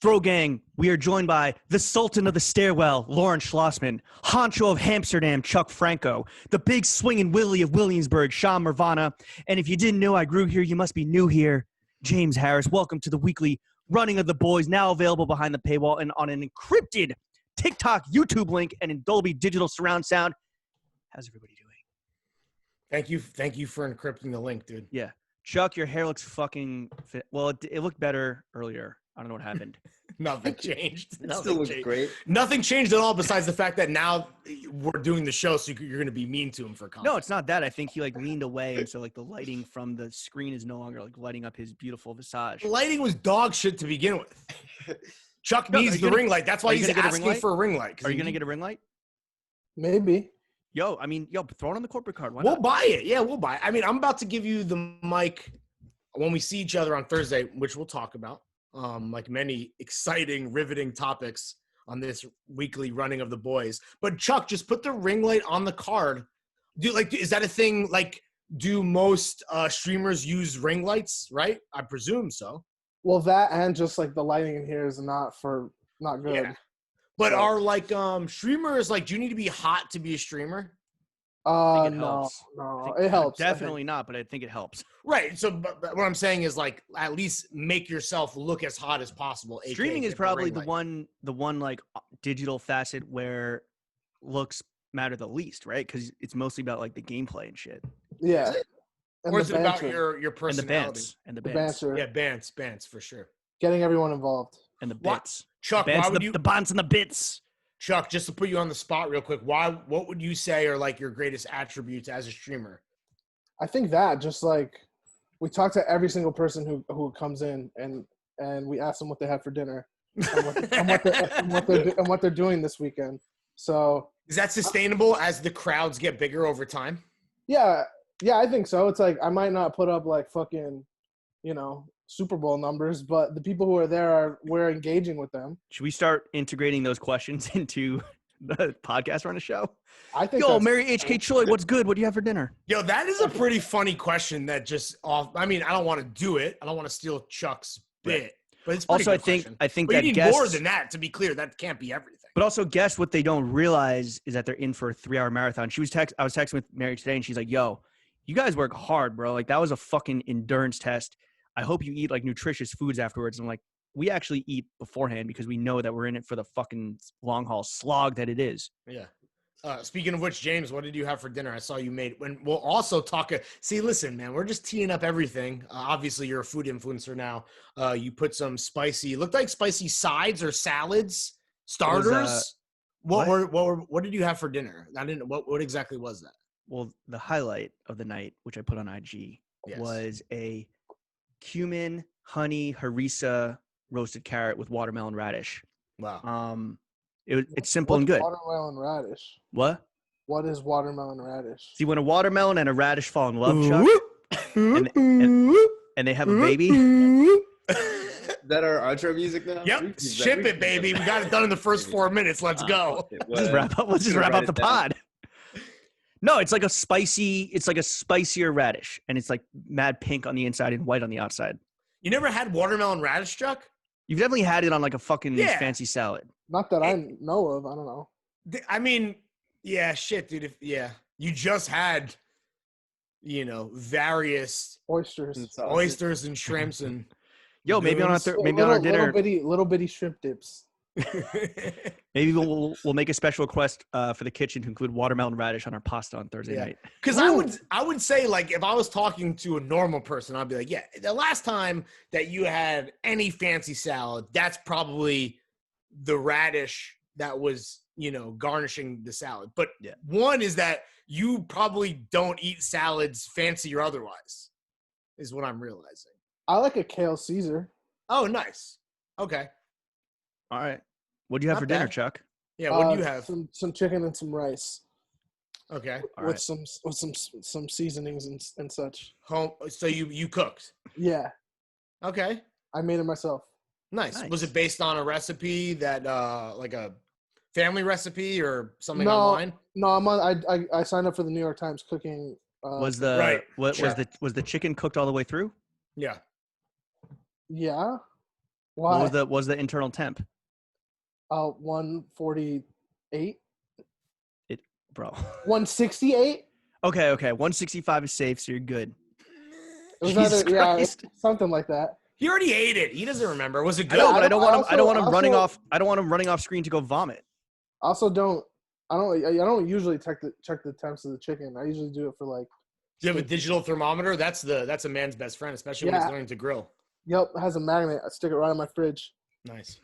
Fro Gang, we are joined by the Sultan of the Stairwell, Lauren Schlossman, Honcho of Amsterdam, Chuck Franco, the Big Swingin' Willie of Williamsburg, Sean Mervana, and if you didn't know I grew here, you must be new here, James Harris. Welcome to the weekly Running of the Boys, now available behind the paywall and on an encrypted TikTok, YouTube link, and in Dolby Digital Surround Sound. How's everybody doing? Thank you for encrypting the link, dude. Yeah. Chuck, your hair looks fucking fit. Well, it looked better earlier. I don't know what happened. Nothing changed. It still looks great. Nothing changed at all besides the fact that now we're doing the show, so you're going to be mean to him for comment. No, it's not that. I think he leaned away, and so the lighting from the screen is no longer lighting up his beautiful visage. The lighting was dog shit to begin with. Chuck needs the ring light. That's why he's asking for a ring light. Are you going to get a ring light? Maybe. Yo, throw it on the corporate card. Why we'll not? buy it. Yeah, we'll buy it. I mean, I'm about to give you the mic when we see each other on Thursday, which we'll talk about. Like many exciting, riveting topics on this weekly Running of the Boys. But Chuck, just put the ring light on the card. Is that a thing? Do most streamers use ring lights? Right? I presume so. Well, that and just the lighting in here is not good. Yeah. But are streamers do you need to be hot to be a streamer? No, it helps. Definitely not, but I think it helps. Right. So, but what I'm saying is at least make yourself look as hot as possible. Streaming is probably the one digital facet where looks matter the least, right? Because it's mostly about the gameplay and shit. Yeah. Or is it about your personality? And the banter. Yeah, bands for sure. Getting everyone involved. And the bits. Chuck, why would the bonds and the bits. Chuck, just to put you on the spot real quick, what would you say are your greatest attributes as a streamer? I think that just we talk to every single person who comes in and we ask them what they had for dinner and what they're doing this weekend. So is that sustainable as the crowds get bigger over time? Yeah, I think so. It's I might not put up fucking, Super Bowl numbers, but the people who are there we're engaging with them. Should we start integrating those questions into the podcast run a show? I think. Yo, Mary H.K. Choi, what's good? What do you have for dinner? Yo, that is a pretty funny question. That just off. I mean, I don't want to do it. I don't want to steal Chuck's bit. But it's also, I think but that you need guests, more than that. To be clear, that can't be everything. But also, guests, what they don't realize is that they're in for a 3-hour marathon. I was texting with Mary today, and she's like, "Yo, you guys work hard, bro. That was a fucking endurance test. I hope you eat nutritious foods afterwards." And I'm like, we actually eat beforehand because we know that we're in it for the fucking long haul slog that it is. Yeah. Speaking of which, James, what did you have for dinner? I saw you made. When we'll also talk. See, listen, man, we're just teeing up everything. Obviously, you're a food influencer now. You put some spicy, looked like spicy sides or salads, starters. What did you have for dinner? I didn't. What exactly was that? Well, the highlight of the night, which I put on IG, was a cumin, honey, harissa, roasted carrot with watermelon radish. Wow. It's simple and good. Watermelon radish. What? What is watermelon radish? See, when a watermelon and a radish fall in love, Chuck, and they have a baby. Is that our outro music now? Yep. Ship it, baby. We got it done in the first 4 minutes. Let's go. Let's just wrap up the pod. No, it's a spicier radish, and it's mad pink on the inside and white on the outside. You never had watermelon radish, Chuck? You've definitely had it on a fucking fancy salad. Not that I know of. I don't know. I mean, yeah, shit, dude. You just had, various oysters and shrimps and. Yo, maybe on our dinner, little bitty shrimp dips. Maybe we'll make a special request for the kitchen to include watermelon radish on our pasta on Thursday night. Because I would say if I was talking to a normal person, I'd be like, yeah, the last time that you had any fancy salad, that's probably the radish that was garnishing the salad. But one is that you probably don't eat salads, fancy or otherwise, is what I'm realizing. I like a kale Caesar. Oh, nice. Okay. All right. What do you have for dinner, Chuck? Yeah, what do you have? Some chicken and some rice. Okay. With some seasonings and such. So you cooked? Yeah. Okay. I made it myself. Nice. Was it based on a recipe that like a family recipe or something online? No, I signed up for the New York Times cooking. Was the chicken cooked all the way through? Yeah. Yeah. Why? What was the internal temp? 148. Bro. 168. Okay. 165 is safe, so you're good. It was Jesus Christ. something like that. He already ate it. He doesn't remember. Was it good? No, but I don't want him. I don't want him also- running off. I don't want him running off screen to go vomit. Also, I don't usually check the temps of the chicken. I usually do it for like. Do you have a digital thermometer? That's a man's best friend, especially when he's learning to grill. Yep, it has a magnet. I stick it right on my fridge. Nice.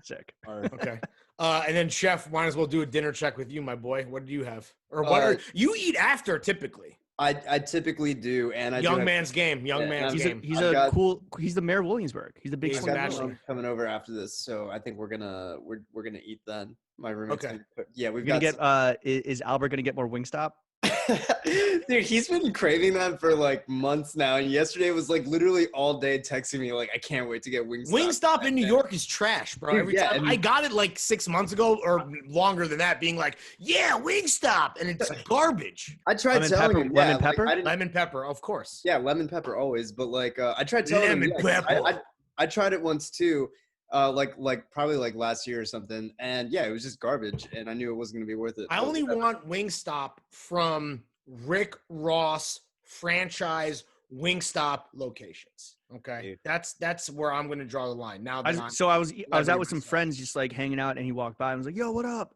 Sick. Okay. And then chef, might as well do a dinner check with you, my boy. What do you have? Or what you eat after typically? I typically do, and I Young man's game. Game. He's he's the mayor of Williamsburg. He's the big He's swing. got vote. coming over after this, so I think we're gonna eat then. My roommate's Okay. we've You're got gonna get is Albert gonna get more Wingstop? Dude, he's been craving that for like months now, and yesterday was like literally all day texting me like, I can't wait to get Wingstop. Wingstop in New York is trash, bro. Dude, Every time I got it like 6 months ago or longer than that, being like, yeah, Wingstop, and it's garbage. I tried telling him, lemon pepper, lemon pepper, of course. Yeah, lemon pepper always, but like I tried telling him. I tried it once too, like probably like last year or something, and yeah, it was just garbage, and I knew it wasn't gonna be worth it. I only want Wingstop from Rick Ross franchise Wingstop locations. Okay, that's where I'm going to draw the line. Now, I was out with some friends, just like hanging out, and he walked by and was like, "Yo, what up?"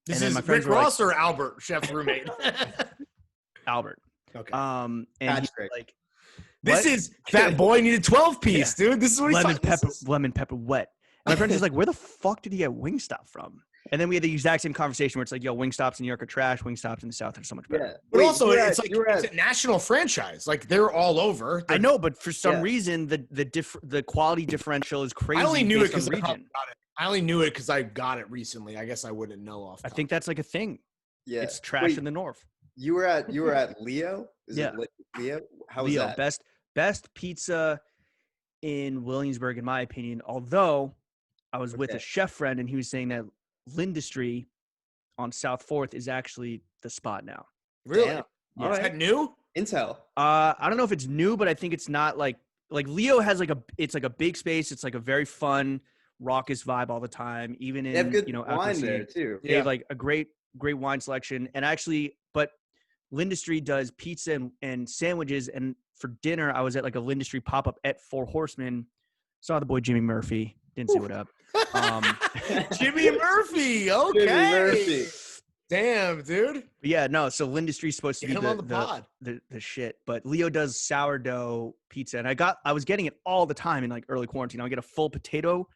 This is Rick Ross or Albert, chef roommate. Albert. Okay. And he's like, this is Fat Boy needed 12-piece, dude. This is what he's lemon pepper wet. And my friend's just like, "Where the fuck did he get Wingstop from?" And then we had the exact same conversation where it's like, yo, Wingstops in New York are trash. Wingstops in the South are so much better. Yeah. But also, it's a national franchise. Like, they're all over. I know, but for some reason, the quality differential is crazy. I only knew it because I got it. I only knew it because I got it recently. I guess I wouldn't know off. I think that's like a thing. Yeah. It's trash in the North. You were at Leo? It Leo? How was that? Best pizza in Williamsburg, in my opinion. Although I was with a chef friend, and he was saying that Lindustry on South 4th is actually the spot now. Really? Yeah. Is that new? Intel. I don't know if it's new, but I think it's not like Leo has it's like a big space. It's like a very fun, raucous vibe all the time. Even in, they have good wine wine there too. They have like a great wine selection. And actually, but Lindustry does pizza and sandwiches. And for dinner, I was at like a Lindustry pop-up at Four Horsemen. Saw the boy Jimmy Murphy. Didn't say what up. Jimmy Murphy. Okay. Jimmy Murphy. Damn, dude. But yeah, no. So Lindustry's supposed to be the shit, but Leo does sourdough pizza, and I was getting it all the time in like early quarantine. I would get a full potato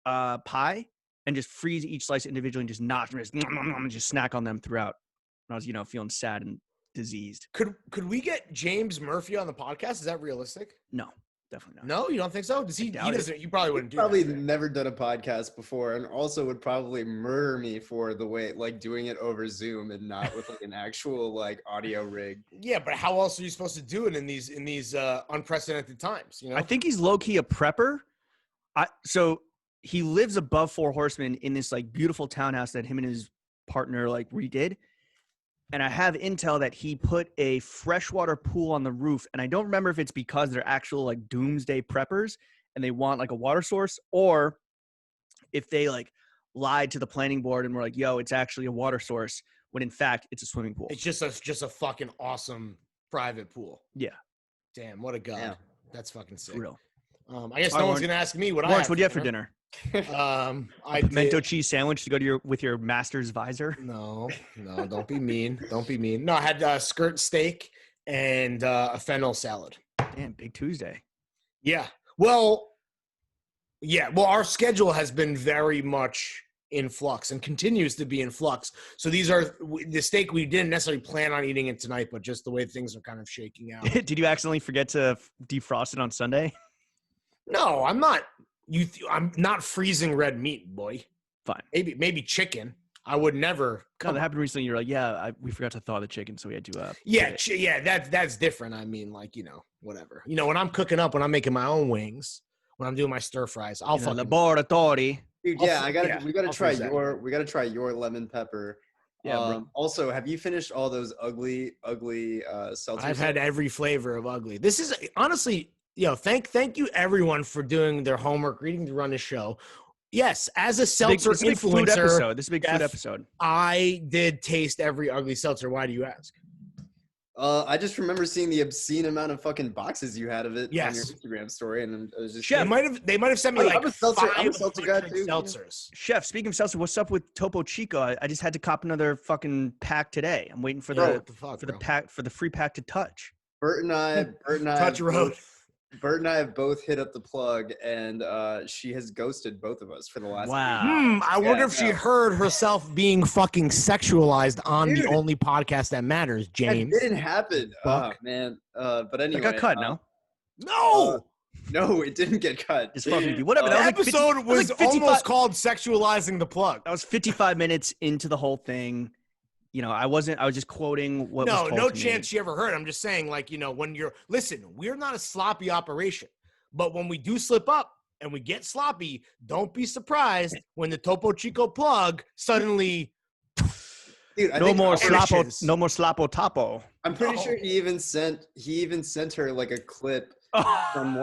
pie and just freeze each slice individually and just notch them, and just snack on them throughout. When I was feeling sad and diseased. Could we get James Murphy on the podcast? Is that realistic? No. Definitely not. No, you don't think so? Does he? He doesn't. You probably wouldn't do. Probably that, never done a podcast before, and also would probably murder me for the way like doing it over Zoom and not with like an actual like audio rig. Yeah, but how else are you supposed to do it in these unprecedented times? You know, I think he's low key a prepper. So he lives above Four Horsemen in this like beautiful townhouse that him and his partner like redid. And I have intel that he put a freshwater pool on the roof. And I don't remember if it's because they're actual like doomsday preppers and they want like a water source, or if they like lied to the planning board and were like, yo, it's actually a water source, when in fact it's a swimming pool. It's just a fucking awesome private pool. Yeah. Damn, what a god. Yeah. That's fucking sick. Real. I guess no one's gonna ask me what Lawrence, I. What do you have for dinner? I pimento cheese sandwich to go to with your master's visor. No, don't be mean. Don't be mean. No, I had skirt steak and a fennel salad. Damn, big Tuesday. Yeah. Well, our schedule has been very much in flux and continues to be in flux. So these are the steak we didn't necessarily plan on eating it tonight, but just the way things are kind of shaking out. Did you accidentally forget to defrost it on Sunday? No, I'm not. I'm not freezing red meat, boy. Fine. Maybe chicken. I would never. No, that happened recently. You're like, we forgot to thaw the chicken, so we had to. That's different. I mean, like, whatever. When I'm cooking up, when I'm making my own wings, when I'm doing my stir fries, I'll fucking laboratory. Dude, we gotta try your lemon pepper. Yeah. Also, have you finished all those ugly seltzers? I've had every flavor of ugly. This is honestly thank you everyone for doing their homework, reading to run the show. Yes, as a seltzer This is a big food influencer, episode. This is a big food Jeff, episode. I did taste every ugly seltzer. Why do you ask? I just remember seeing the obscene amount of fucking boxes you had of it on your Yes. Instagram story, and it was just. Chef, They might have sent me I'm like a seltzer- I'm a 500 seltzer guy, too. seltzers. Chef, speaking of seltzer, what's up with Topo Chico? I just had to cop another fucking pack today. I'm waiting for Bro, the what the fuck, for the bro? pack for the free pack to touch. Bert and I Touch road. Bert and I have both hit up the plug, and she has ghosted both of us for the last. Wow. I wonder if she heard herself being fucking sexualized on the only podcast that matters, James. It didn't happen. Oh Fuck. man. But anyway, It got cut, no? No, no, it didn't get cut. Just fucking with you. Whatever. the That was like 50 episode was like 55 almost called "Sexualizing the Plug." That was 55 minutes into the whole thing. You know, I was just quoting what was No, told no to me. chance she ever heard. I'm just saying, like, when we're not a sloppy operation, but when we do slip up and we get sloppy, don't be surprised when the Topo Chico plug suddenly. Dude, I No think more operations. slappo, no more slappo topo. I'm pretty No. sure he even sent her like a clip from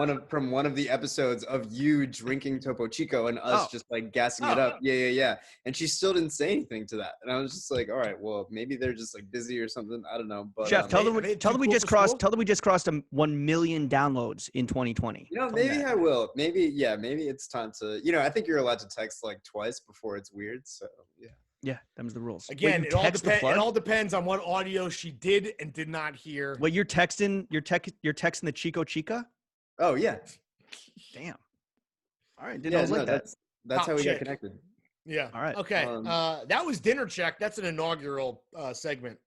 one of the episodes of you drinking Topo Chico and us just like gassing it up. Yeah. And she still didn't say anything to that. And I was just like, all right, well, maybe they're just like busy or something. I don't know. But Jeff, tell them are they tell them too we cool just for crossed school? tell them we just crossed 1 million downloads in 2020. you know, Tell them maybe that. I will. Maybe it's time to. I think you're allowed to text like twice before it's weird. So yeah. Yeah, them's the rules. Again, Wait, it you all text the depends. It plug? all depends on what audio she did and did not hear. Wait, you're texting the Chico Chica? Oh yeah. Damn. All right, didn't Yeah. know it was No, like that. that's Top how we chick. got connected. Yeah. All right. Okay. That was dinner check. That's an inaugural segment.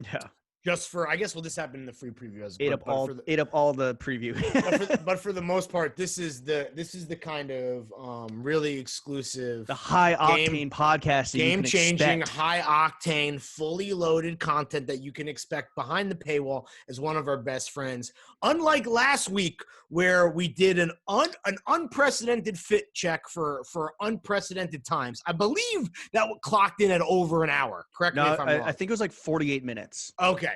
Yeah. Just for, I guess we'll just happen in the free preview as Ate well. up all the preview. But for the most part, this is the kind of really exclusive, The high octane podcast that game you can changing, expect. high octane, fully loaded content that you can expect behind the paywall as one of our best friends. Unlike last week, where we did an unprecedented fit check for unprecedented times. I believe that clocked in at over an hour. Correct me No, if I'm wrong. I think it was like 48 minutes. Okay.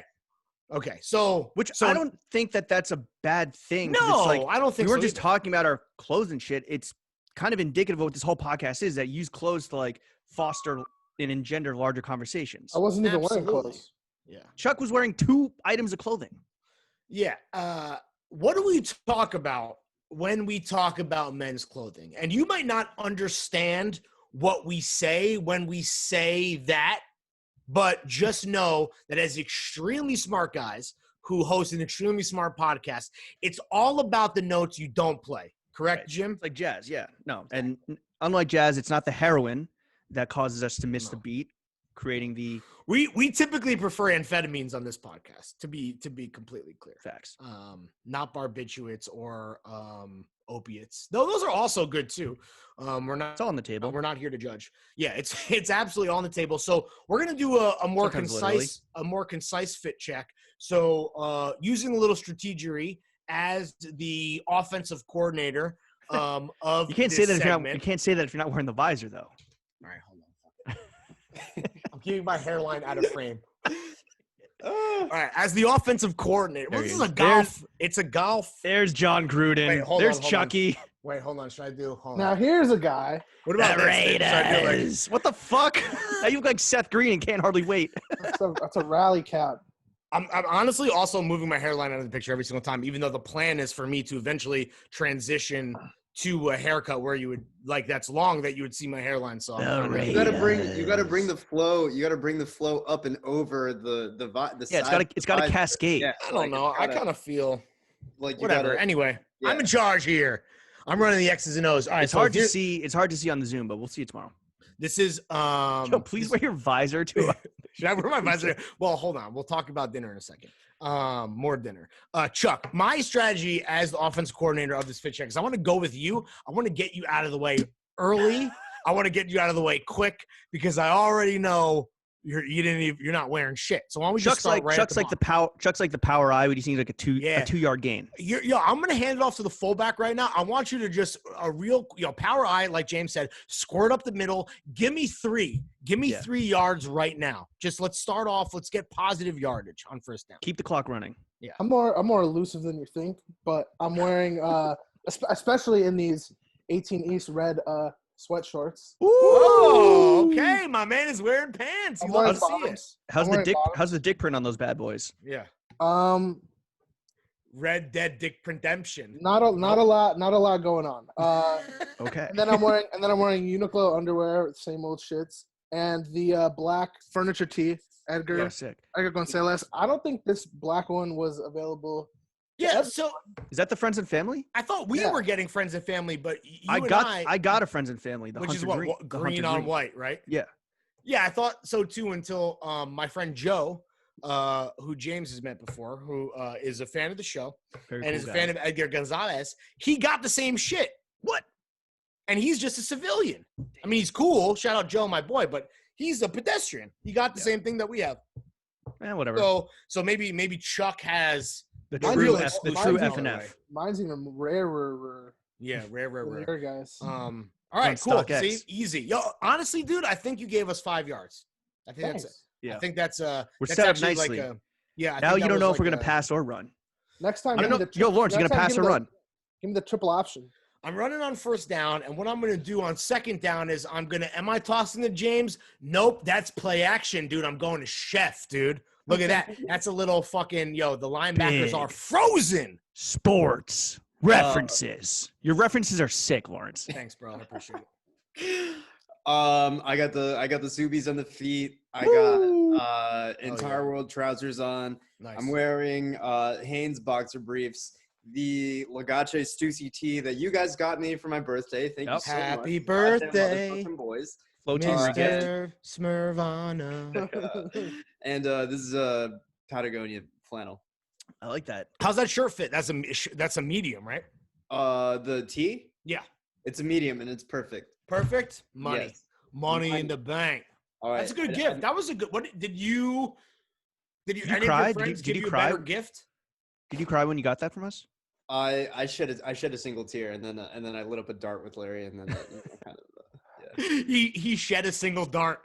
So I don't think that that's a bad thing. 'cause No, it's like, I don't think we were so just either. talking about our clothes and shit. It's kind of indicative of what this whole podcast is, that you use clothes to like foster and engender larger conversations. I wasn't even wearing Absolutely. clothes. Yeah. Chuck was wearing 2 items of clothing. Yeah. What do we talk about when we talk about men's clothing? And you might not understand what we say when we say that, but just know that as extremely smart guys who host an extremely smart podcast, it's all about the notes you don't play. Correct, Right. Jim? Like jazz, yeah. No. And unlike jazz, it's not the heroin that causes us to miss the beat, creating the We typically prefer amphetamines on this podcast, to be completely clear. facts. Not barbiturates or opiates. Though those are also good too. We're not It's all on the table. we're not here to judge. Yeah, it's absolutely on the table. So we're gonna do a more Sometimes concise fit check. So using a little strategery as the offensive coordinator of You can't this say that segment. you can't say that if you're not wearing the visor though. All right, hold on. I'm keeping my hairline out of frame. All right, as the offensive coordinator. Well, There this he is a is. golf. It's a golf. There's John Gruden. Wait, hold There's on, hold Chucky. Wait, hold on. Should I do? Hold Now on. here's a guy. What about The this? Should I do like- Raiders. What the fuck? Now you look like Seth Green and can't hardly wait. That's a rally cap. I'm honestly also moving my hairline out of the picture every single time, even though the plan is for me to eventually transition to a haircut where you would like that's long that you would see my hairline. So I'm The trying to- Raiders. You gotta bring the flow. You gotta bring the flow up and over the Yeah, side. it's got a cascade. Yeah, I don't know. I kind of feel like you whatever. gotta- Anyway, I'm yeah. in charge here. I'm running the X's and O's. All right, It's so hard to here- see. It's hard to see on the Zoom, but we'll see it tomorrow. This is Yo, please wear your visor too. Should I wear my visor? Well, hold on. We'll talk about dinner in a second. More dinner. Chuck, my strategy as the offensive coordinator of this fit check is I want to go with you. I want to get you out of the way early. I want to get you out of the way quick because I already know you're not wearing shit. So why don't we just start right at the bottom? Chuck's like the power eye, but he seems like a 2-yard gain. I'm gonna hand it off to the fullback right now. I want you to just a real power eye, like James said, squirt up the middle. Give me 3. Give me 3 yards right now. Just let's start off. Let's get positive yardage on first down. Keep the clock running. I'm more elusive than you think, but I'm wearing especially in these 18 East red sweat shorts. Oh, okay. My man is wearing pants. You I'm love wearing to see bottoms. it. How's the dick print on those bad boys? Yeah. Red Dead Dick Redemption. Not a lot going on. Okay. And then I'm wearing Uniqlo underwear, same old shits, and the black furniture tee. Edgar sick. Gonzalez. I don't think this black one was available. Yeah, so Is that the friends and family? I thought we were getting friends and family, but I got a friends and family, the which Hunter is what green, green on white, right? Yeah. Yeah, I thought so too until my friend Joe, who James has met before, who is a fan of the show and is a fan of Edgar Gonzalez. He got the same shit. What? And he's just a civilian. I mean, he's cool. Shout out Joe, my boy, but he's a pedestrian. He got the same thing that we have. Whatever. So maybe Chuck has the Mine's true even- F and F. Mine's even rarer. Yeah, rare. Guys. All right, cool. StockX. See, easy. Yo, honestly, dude, I think you gave us 5 yards. I think Thanks. that's it. Yeah. I think that's We're that's set up actually nicely. like a yeah. I Now think you that don't was know if like we're gonna a- pass or run. Next time, I don't know. Yo, Lawrence, you gonna pass or run? Give me the triple option. I'm running on first down, and what I'm going to do on second down is am I tossing to James? Nope, that's play action, dude. I'm going to Chef, dude. Look at that. That's a little fucking, the linebackers Big. are frozen. Sports references. Your references are sick, Lawrence. Thanks, bro. I appreciate it. I got the Zubies on the feet. I got Entire World trousers on. Nice. I'm wearing Hanes boxer briefs. The Legace Stussy tee that you guys got me for my birthday. Thank you so much. Happy Goddamn birthday, boys. Flow team gift. Mr. Smirvana. And this is a Patagonia flannel. I like that. How's that shirt fit? That's a medium, right? The tee? Yeah. It's a medium and it's perfect. Perfect. Money. Yes. Money in the bank. All right. That's a good gift. That was a good. What did you? Any cry? of your Did friends you give you a cry? better gift? Did you cry when you got that from us? I shed a single tear and then I lit up a dart with Larry and then kind of yeah. He shed a single dart.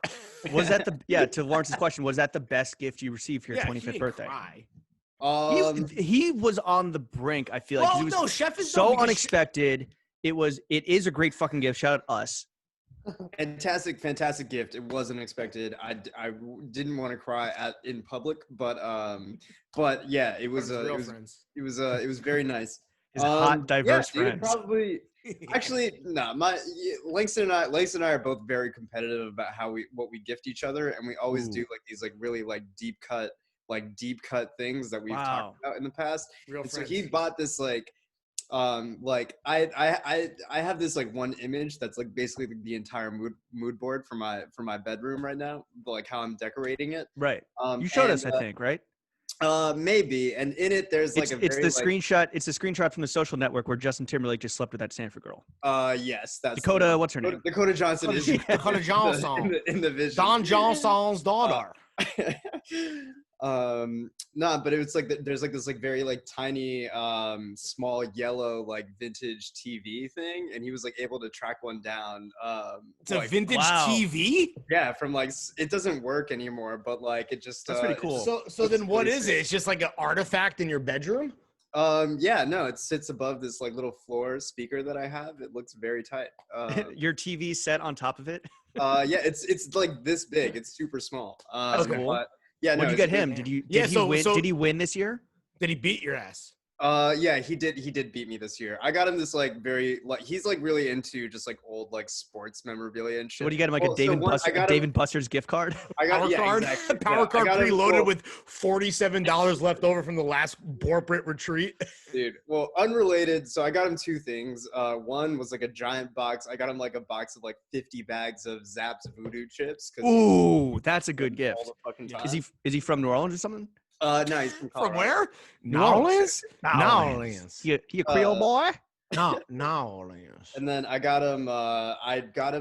Was that to Lawrence's question, was that the best gift you received for your 25th he didn't birthday? Cry. He was on the brink, I feel like. 'cause Well, it was no, Chef is so unexpected. It is a great fucking gift. Shout out us. Fantastic gift. It wasn't expected. I didn't want to cry in public, but yeah, it was very nice. His hot, diverse yeah, dude, friends. probably. Actually, no. Langston and I are both very competitive about what we gift each other, and we always do like these really deep cut things that we've talked about in the past. So he bought this I have this one image that's basically the entire mood board for my bedroom right now, like how I'm decorating it. Right. You showed us, I think, right? Maybe. And in it, there's screenshot. It's a screenshot from the Social Network where Justin Timberlake just slept with that Stanford girl. Yes, that's Dakota. What's her name? Dakota Johnson is Dakota Johnson in the vision. Don Johnson's daughter. No, but it was there's this very tiny small yellow vintage TV thing, and he was able to track one down. It's a vintage TV? Yeah, from it doesn't work anymore, but it just that's pretty cool. So then what is it? It's just an artifact in your bedroom? Yeah, no, it sits above this little floor speaker that I have. It looks very tight. Your TV set on top of it? Yeah, it's this big. It's super small. That's cool. But, yeah, what'd you get him? Did he win? Did he win this year? Did he beat your ass? Yeah, he did beat me this year. I got him this he's really into just old sports memorabilia and shit. What do you get him, a Dave and Buster's gift card? Power card preloaded with $47 left over from the last Borprit retreat. Dude, well, unrelated. So I got him two things. One was a giant box. I got him a box of 50 bags of Zapp's Voodoo chips. Ooh, that's a good gift. All the fucking time. Is he from New Orleans or something? No, he's from Colorado. From where? New Orleans. He a Creole boy? No, New Orleans. And then I got him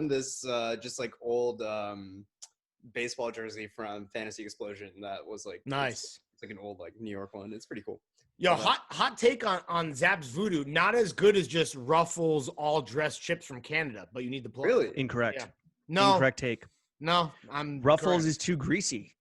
this just old baseball jersey from Fantasy Explosion that was nice. It's an old New York one. It's pretty cool. Yo, hot take on Zapp's Voodoo. Not as good as just Ruffles all dressed chips from Canada, but you need the plug. Really? Incorrect. Yeah. No. Incorrect take. No, I'm Ruffles correct. is too greasy.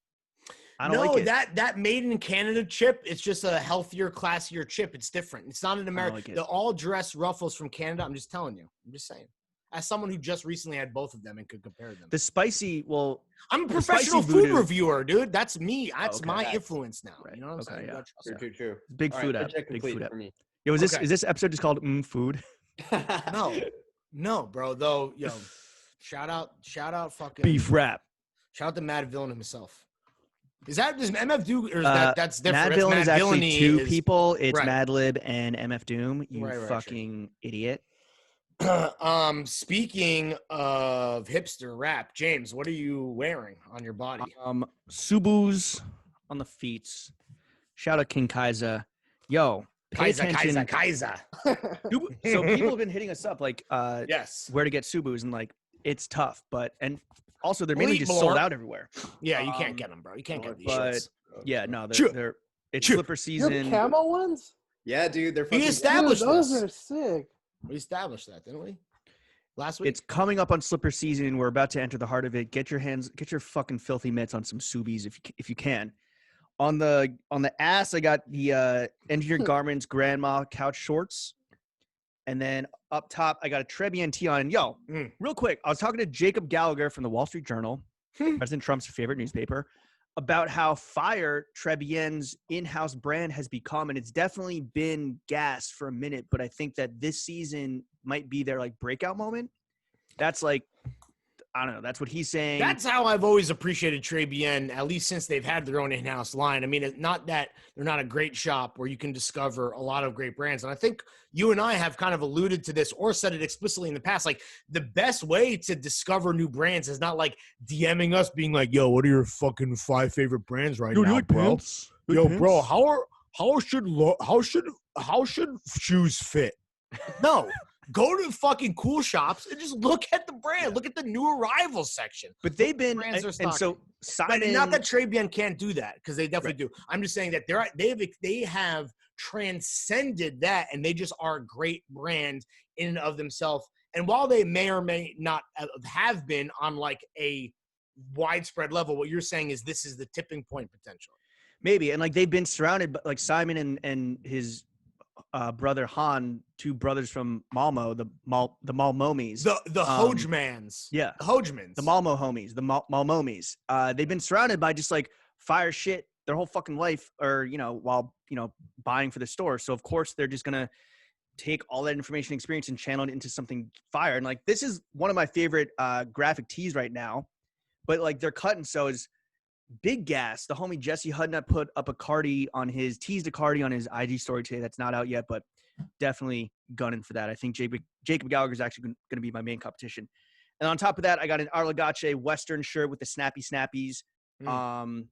I don't No, like it. that made in Canada chip, it's just a healthier, classier chip. It's different. It's not an American. like it. The all dress ruffles from Canada. I'm just telling you. I'm just saying. As someone who just recently had both of them and could compare them. The spicy, well, I'm a the professional spicy food voodoo- reviewer, dude. That's me. That's okay. my Right. influence now. Right. You know what I'm Okay, saying? yeah. You gotta trust that. True. big All food right, app. project Big complete food app. for me. Yo, is Okay. this episode just called Food? No, bro. Though, yo, shout out, fucking Beef wrap. Shout out to Mad Villain himself. Does MF do, or is that's different? Mad That's Villain is actually Villainy two is- people. It's right. Madlib and MF Doom. You Right, fucking idiot. Speaking of hipster rap, James, what are you wearing on your body? Subu's on the feet. Shout out King Kaiser. Yo, pay attention. Kaiser. So people have been hitting us up like Yes. where to get Subu's, and like it's tough, and also they're mainly Elite just more. sold out everywhere. Yeah, you can't get them, bro. You can't get these but shits. yeah, no, Sure. they're it's Sure. slipper Your season. camo ones? Yeah, dude, they're We fucking. established Dude, those this. are sick. We established that, didn't we? Last week. It's coming up on slipper season. We're about to enter the heart of it. Get your fucking filthy mitts on some Subies if you can. On the ass, I got the Engineered Garments Grandma couch shorts, and then up top, I got a Trebbian tee on. And yo, real quick, I was talking to Jacob Gallagher from the Wall Street Journal, President Trump's favorite newspaper, about how fire Trebbian's in-house brand has become, and it's definitely been gas for a minute. But I think that this season might be their like breakout moment. That's like, I don't know. That's what he's saying. That's how I've always appreciated Trey Bien, at least since they've had their own in-house line. I mean, it's not that they're not a great shop where you can discover a lot of great brands. And I think you and I have kind of alluded to this or said it explicitly in the past. Like, the best way to discover new brands is not like DMing us being like, yo, what are your fucking 5 favorite brands right now, bro? Bro, how should shoes fit? No. Go to fucking cool shops and just look at the brand. Look at the new arrivals section. But they've been, Brands are and so But Simon. not that Trey Bien can't do that, because they definitely do. I'm just saying that they have transcended that, and they just are a great brand in and of themselves. And while they may or may not have been on like a widespread level, what you're saying is this is the tipping point potentially. Maybe, and like they've been surrounded, but like Simon and his brother Han, 2 brothers from Malmo, the Malmomies. The Hogemans. Yeah. The Hogemans. The Malmo homies, the Malmomies. They've been surrounded by just like fire shit their whole fucking life, or, while, buying for the store. So of course they're just going to take all that information and experience and channel it into something fire. And like, this is one of my favorite graphic tees right now, but like they're cut and so is big gas. The homie Jesse Hudnut put up a Cardi on his teased a Cardi on his IG story today. That's not out yet, but definitely gunning for that. I think Jacob Gallagher is actually going to be my main competition. And on top of that, I got an Arlagace Western shirt with the snappy snappies.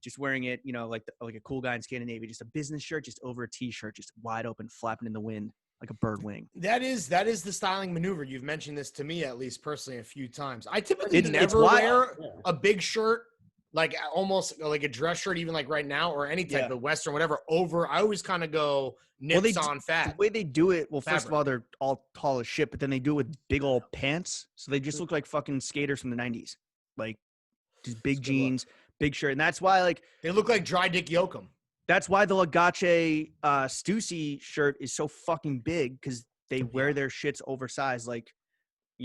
Just wearing it, like a cool guy in Scandinavia. Just a business shirt, just over a t-shirt, just wide open, flapping in the wind like a bird wing. That is the styling maneuver. You've mentioned this to me, at least personally, a few times. I typically It's never why- wear a big shirt, like almost like a dress shirt, even like right now, or any type of Western, whatever, over. I always kind of go nips on fat. The way they do it, well, first of Fabric. all, they're all tall as shit, but then they do it with big old pants. So they just look like fucking skaters from the 90s. Like, just big jeans, big shirt. And that's why, like, They look like dry Dick Yoakum. that's why the Lagace Stussy shirt is so fucking big, because they wear their shits oversized, like,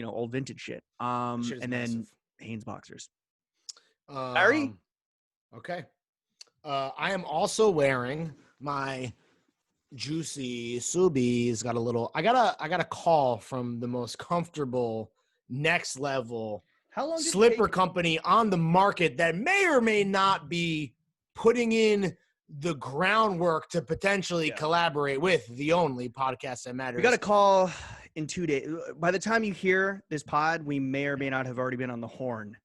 old vintage shit. Shit is And then massive. Hanes boxers. Harry? Okay. I am also wearing my Juicy Subies. I got a call from the most comfortable, next level How long did it slipper take- company on the market that may or may not be putting in the groundwork to potentially collaborate with the only podcast that matters. We got a call in 2 days. By the time you hear this pod, we may or may not have already been on the horn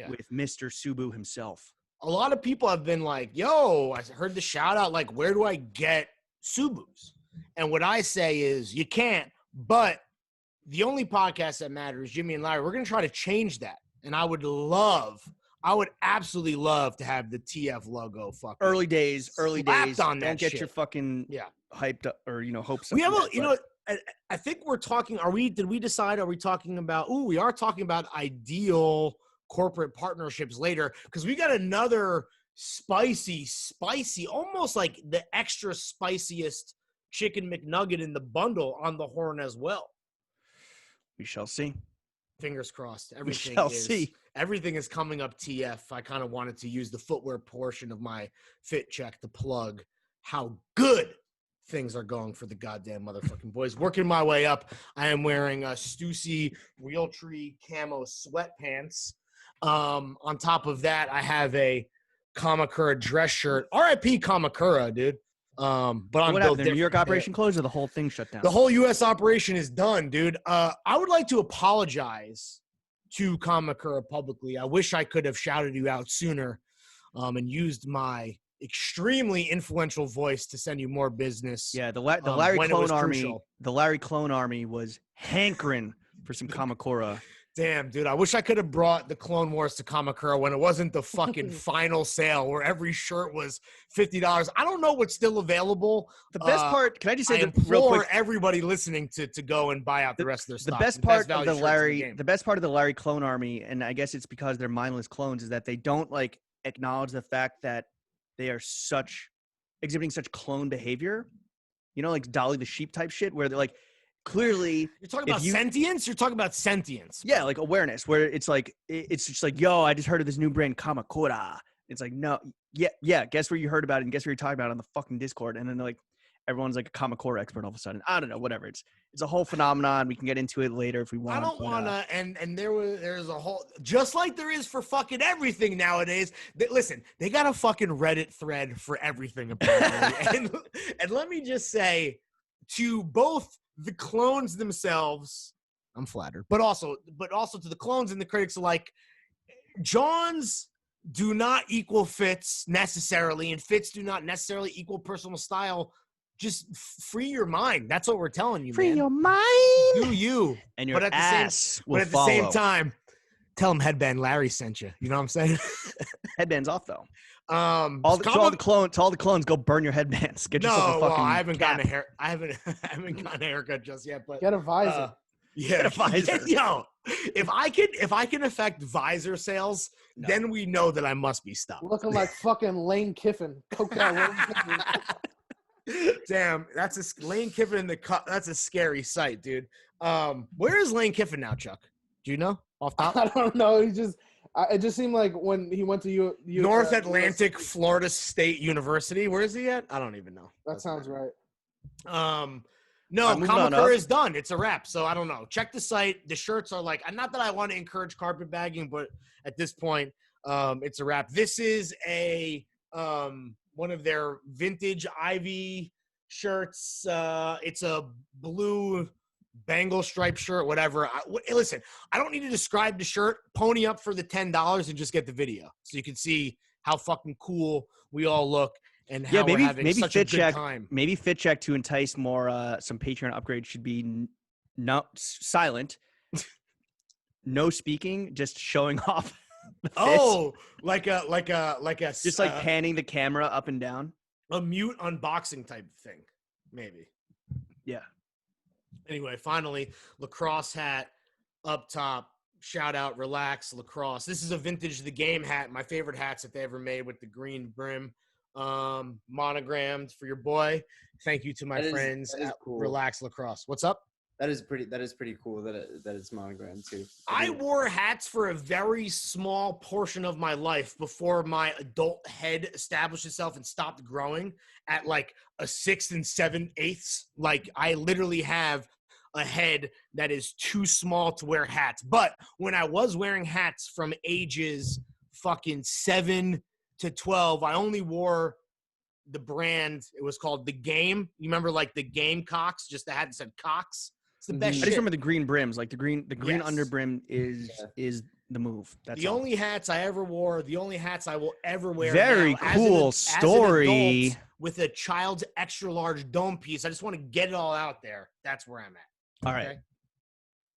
with Mr. Subu himself. A lot of people have been like, yo, I heard the shout out, like, where do I get Subus? And what I say is you can't, but the only podcast that matters, Jimmy and Larry, we're going to try to change that. And I would absolutely love to have the TF logo fucking Early days. slapped on that Don't get shit. your fucking hyped up or hopes up. We have yet, I think we're talking, did we decide, are we talking about, we are talking about ideal corporate partnerships later, because we got another spicy, almost like the extra spiciest chicken McNugget in the bundle on the horn as well. We shall see. Fingers crossed. We shall see. Everything is coming up TF. I kind of wanted to use the footwear portion of my fit check to plug how good things are going for the goddamn motherfucking boys. Working my way up. I am wearing a Stussy Realtree camo sweatpants. On top of that, I have a Kamakura dress shirt. RIP Kamakura, dude. But I'm what happened? The New York different. operation closed, or the whole thing shut down? The whole U.S. operation is done, dude. I would like to apologize to Kamakura publicly. I wish I could have shouted you out sooner and used my extremely influential voice to send you more business. Yeah, the Larry Clone Army. Crucial. The Larry Clone Army was hankering for some Kamakura. Damn, dude, I wish I could have brought the Clone Wars to Kamakura when it wasn't the fucking final sale where every shirt was $50. I don't know what's still available. The best part, can I just say real quick, everybody listening to go and buy out the rest of their stock. The best part of the best part of the Larry Clone Army, and I guess it's because they're mindless clones, is that they don't like acknowledge the fact that they are exhibiting such clone behavior. You know, like Dolly the sheep type shit, where they're like, clearly you're talking about sentience. You're talking about sentience. Yeah, like awareness, where it's like it's just like, yo, I just heard of this new brand Kamakura. It's like, no, yeah. Guess where you heard about it, and guess where you're talking about it on the fucking Discord. And then like everyone's like a Kamakura expert all of a sudden. I don't know, whatever. It's a whole phenomenon. We can get into it later if we want. I don't wanna. And there's a whole, just like there is for fucking everything nowadays. Listen, they got a fucking Reddit thread for everything apparently. and let me just say to both the clones themselves, I'm flattered, but also to the clones and the critics alike, Johns do not equal fits necessarily, and fits do not necessarily equal personal style. Just free your mind. That's what we're telling you, free man. Your mind. Do you. And your ass will But at the same time, tell them Headband Larry sent you. You know what I'm saying? Headband's off, though. All the clones, go burn your headbands. Get yourself a fucking I haven't cap. gotten I haven't gotten a haircut just yet, but get a visor. Get a visor. Yo, if I can affect visor sales, then we know that I must be stopped. Looking like fucking Lane Kiffin. Lane Kiffin. Damn, Lane Kiffin in the cup. That's a scary sight, dude. Where is Lane Kiffin now, Chuck? Do you know off top? I don't know. It just seemed like when he went to North Atlantic Florida State University. Where is he at? I don't even know. That sounds right. No, Kamakura is done. It's a wrap. So I don't know. Check the site. The shirts are like, not that I want to encourage carpetbagging, but at this point, it's a wrap. This is a one of their vintage Ivy shirts. It's a blue Bengal stripe shirt, whatever. Listen, I don't need to describe the shirt. Pony up for the $10 and just get the video so you can see how fucking cool we all look and how we're having such a good time. Maybe Fit Check to entice more some Patreon upgrades should be silent, no speaking, just showing off. Like a just like panning the camera up and down. A mute unboxing type thing, maybe. Yeah. Anyway, finally, lacrosse hat up top. Shout out, relax, lacrosse. This is a vintage The Game hat. My favorite hats that they ever made with the green brim, monogrammed for your boy. Thank you to my friends at cool. Relax Lacrosse. What's up? That is pretty cool that it's monogrammed too. I wore hats for a very small portion of my life before my adult head established itself and stopped growing at like a 6 7/8. Like I literally have a head that is too small to wear hats. But when I was wearing hats from ages fucking 7 to 12, I only wore the brand. It was called The Game. You remember like the Gamecocks? Just the hat that said Cox. It's the best I shit. just remember the green brims. Like the green under brim is the move. That's the only hats I ever wore. The only hats I will ever wear. Very now, cool as story. an adult with a child's extra large dome piece. I just want to get it all out there. That's where I'm at. All right.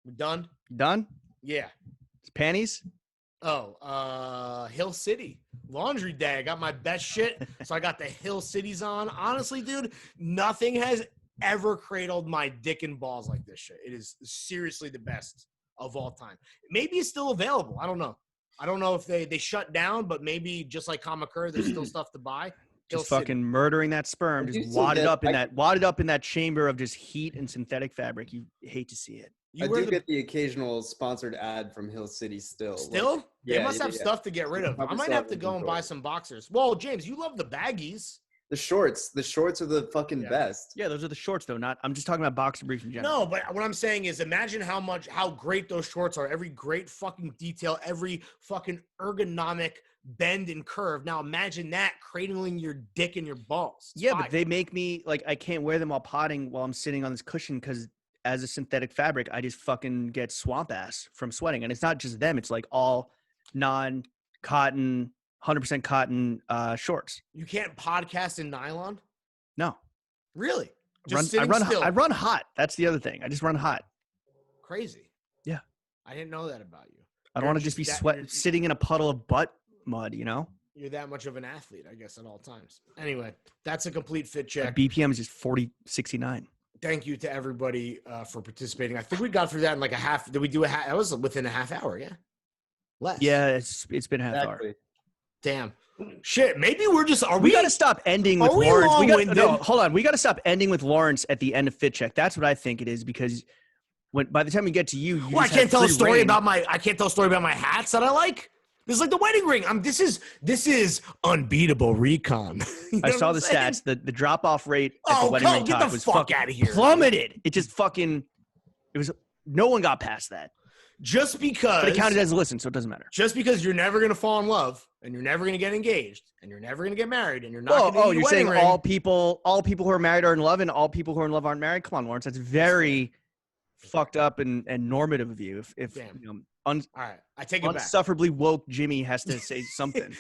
We done? Done? Yeah. Panties? Hill City. Laundry day. I got my best shit. So I got the Hill Cities on. Honestly, dude, nothing has ever cradled my dick and balls like this shit. It is seriously the best of all time. Maybe it's still available. I don't know. I don't know if they shut down, but maybe just like Kamakura, there's still stuff to buy. Just fucking murdering that sperm, I just do still wadded get- up in that chamber of just heat and synthetic fabric. You hate to see it. You I were do get the occasional sponsored ad from Hill City still. still? Like, They must have stuff to get rid of. Probably I might still have have to go and buy inventory. some boxers. Well, James, you love the baggies. The shorts are the fucking Yeah. best. Yeah, those are the shorts though. I'm just talking about boxer briefs in general. No, but what I'm saying is imagine how great those shorts are. Every great fucking detail, every fucking ergonomic bend and curve. Now imagine that cradling your dick and your balls. It's Yeah, fire. but they make me like I can't wear them while potting while I'm sitting on this cushion because as a synthetic fabric, I just fucking get swamp ass from sweating. And it's not just them; it's like all non-cotton, 100% cotton shorts. You can't podcast in nylon? No, Really? I Just sitting still. I run hot. That's the other thing. I just run hot. Crazy. Yeah. I didn't know that about you. I don't You're want to just be that- sitting in a puddle of butt mud. You know, You're that much of an athlete, I guess, at all times. Anyway, that's a complete fit my check. BPM is just 4069. Thank you to everybody for participating. I think we got through that in like a half. Did we do a half? That was within a half hour, yeah? Less. Yeah, it's been half hour. Exactly. Damn. Shit. Maybe we're just. Are We we? got to stop ending with Are we Lawrence. long-winded? No, hold on. We got to stop ending with Lawrence at the end of Fit Check. That's what I think it is because by the time we get to you, Well, I just can't have tell a free story reign. about my. I can't tell a story about my hats that I like. This is like the wedding ring. This is unbeatable recon. You know I saw what the I'm saying? stats. The drop off rate at the Oh, wedding ring get talk the was fuck fucking outta here. plummeted. It just fucking. It was no one got past that, Just because. but it counted as a listen, so it doesn't matter. Just because you're never gonna fall in love and you're never gonna get engaged and you're never gonna get married and you're not gonna Oh, need a you're saying wedding ring. all people who are married are in love, and all people who are in love aren't married? Come on, Lawrence. That's very fucked up and normative of you. If Damn. you know, All right, I take it back. unsufferably woke Jimmy has to say something.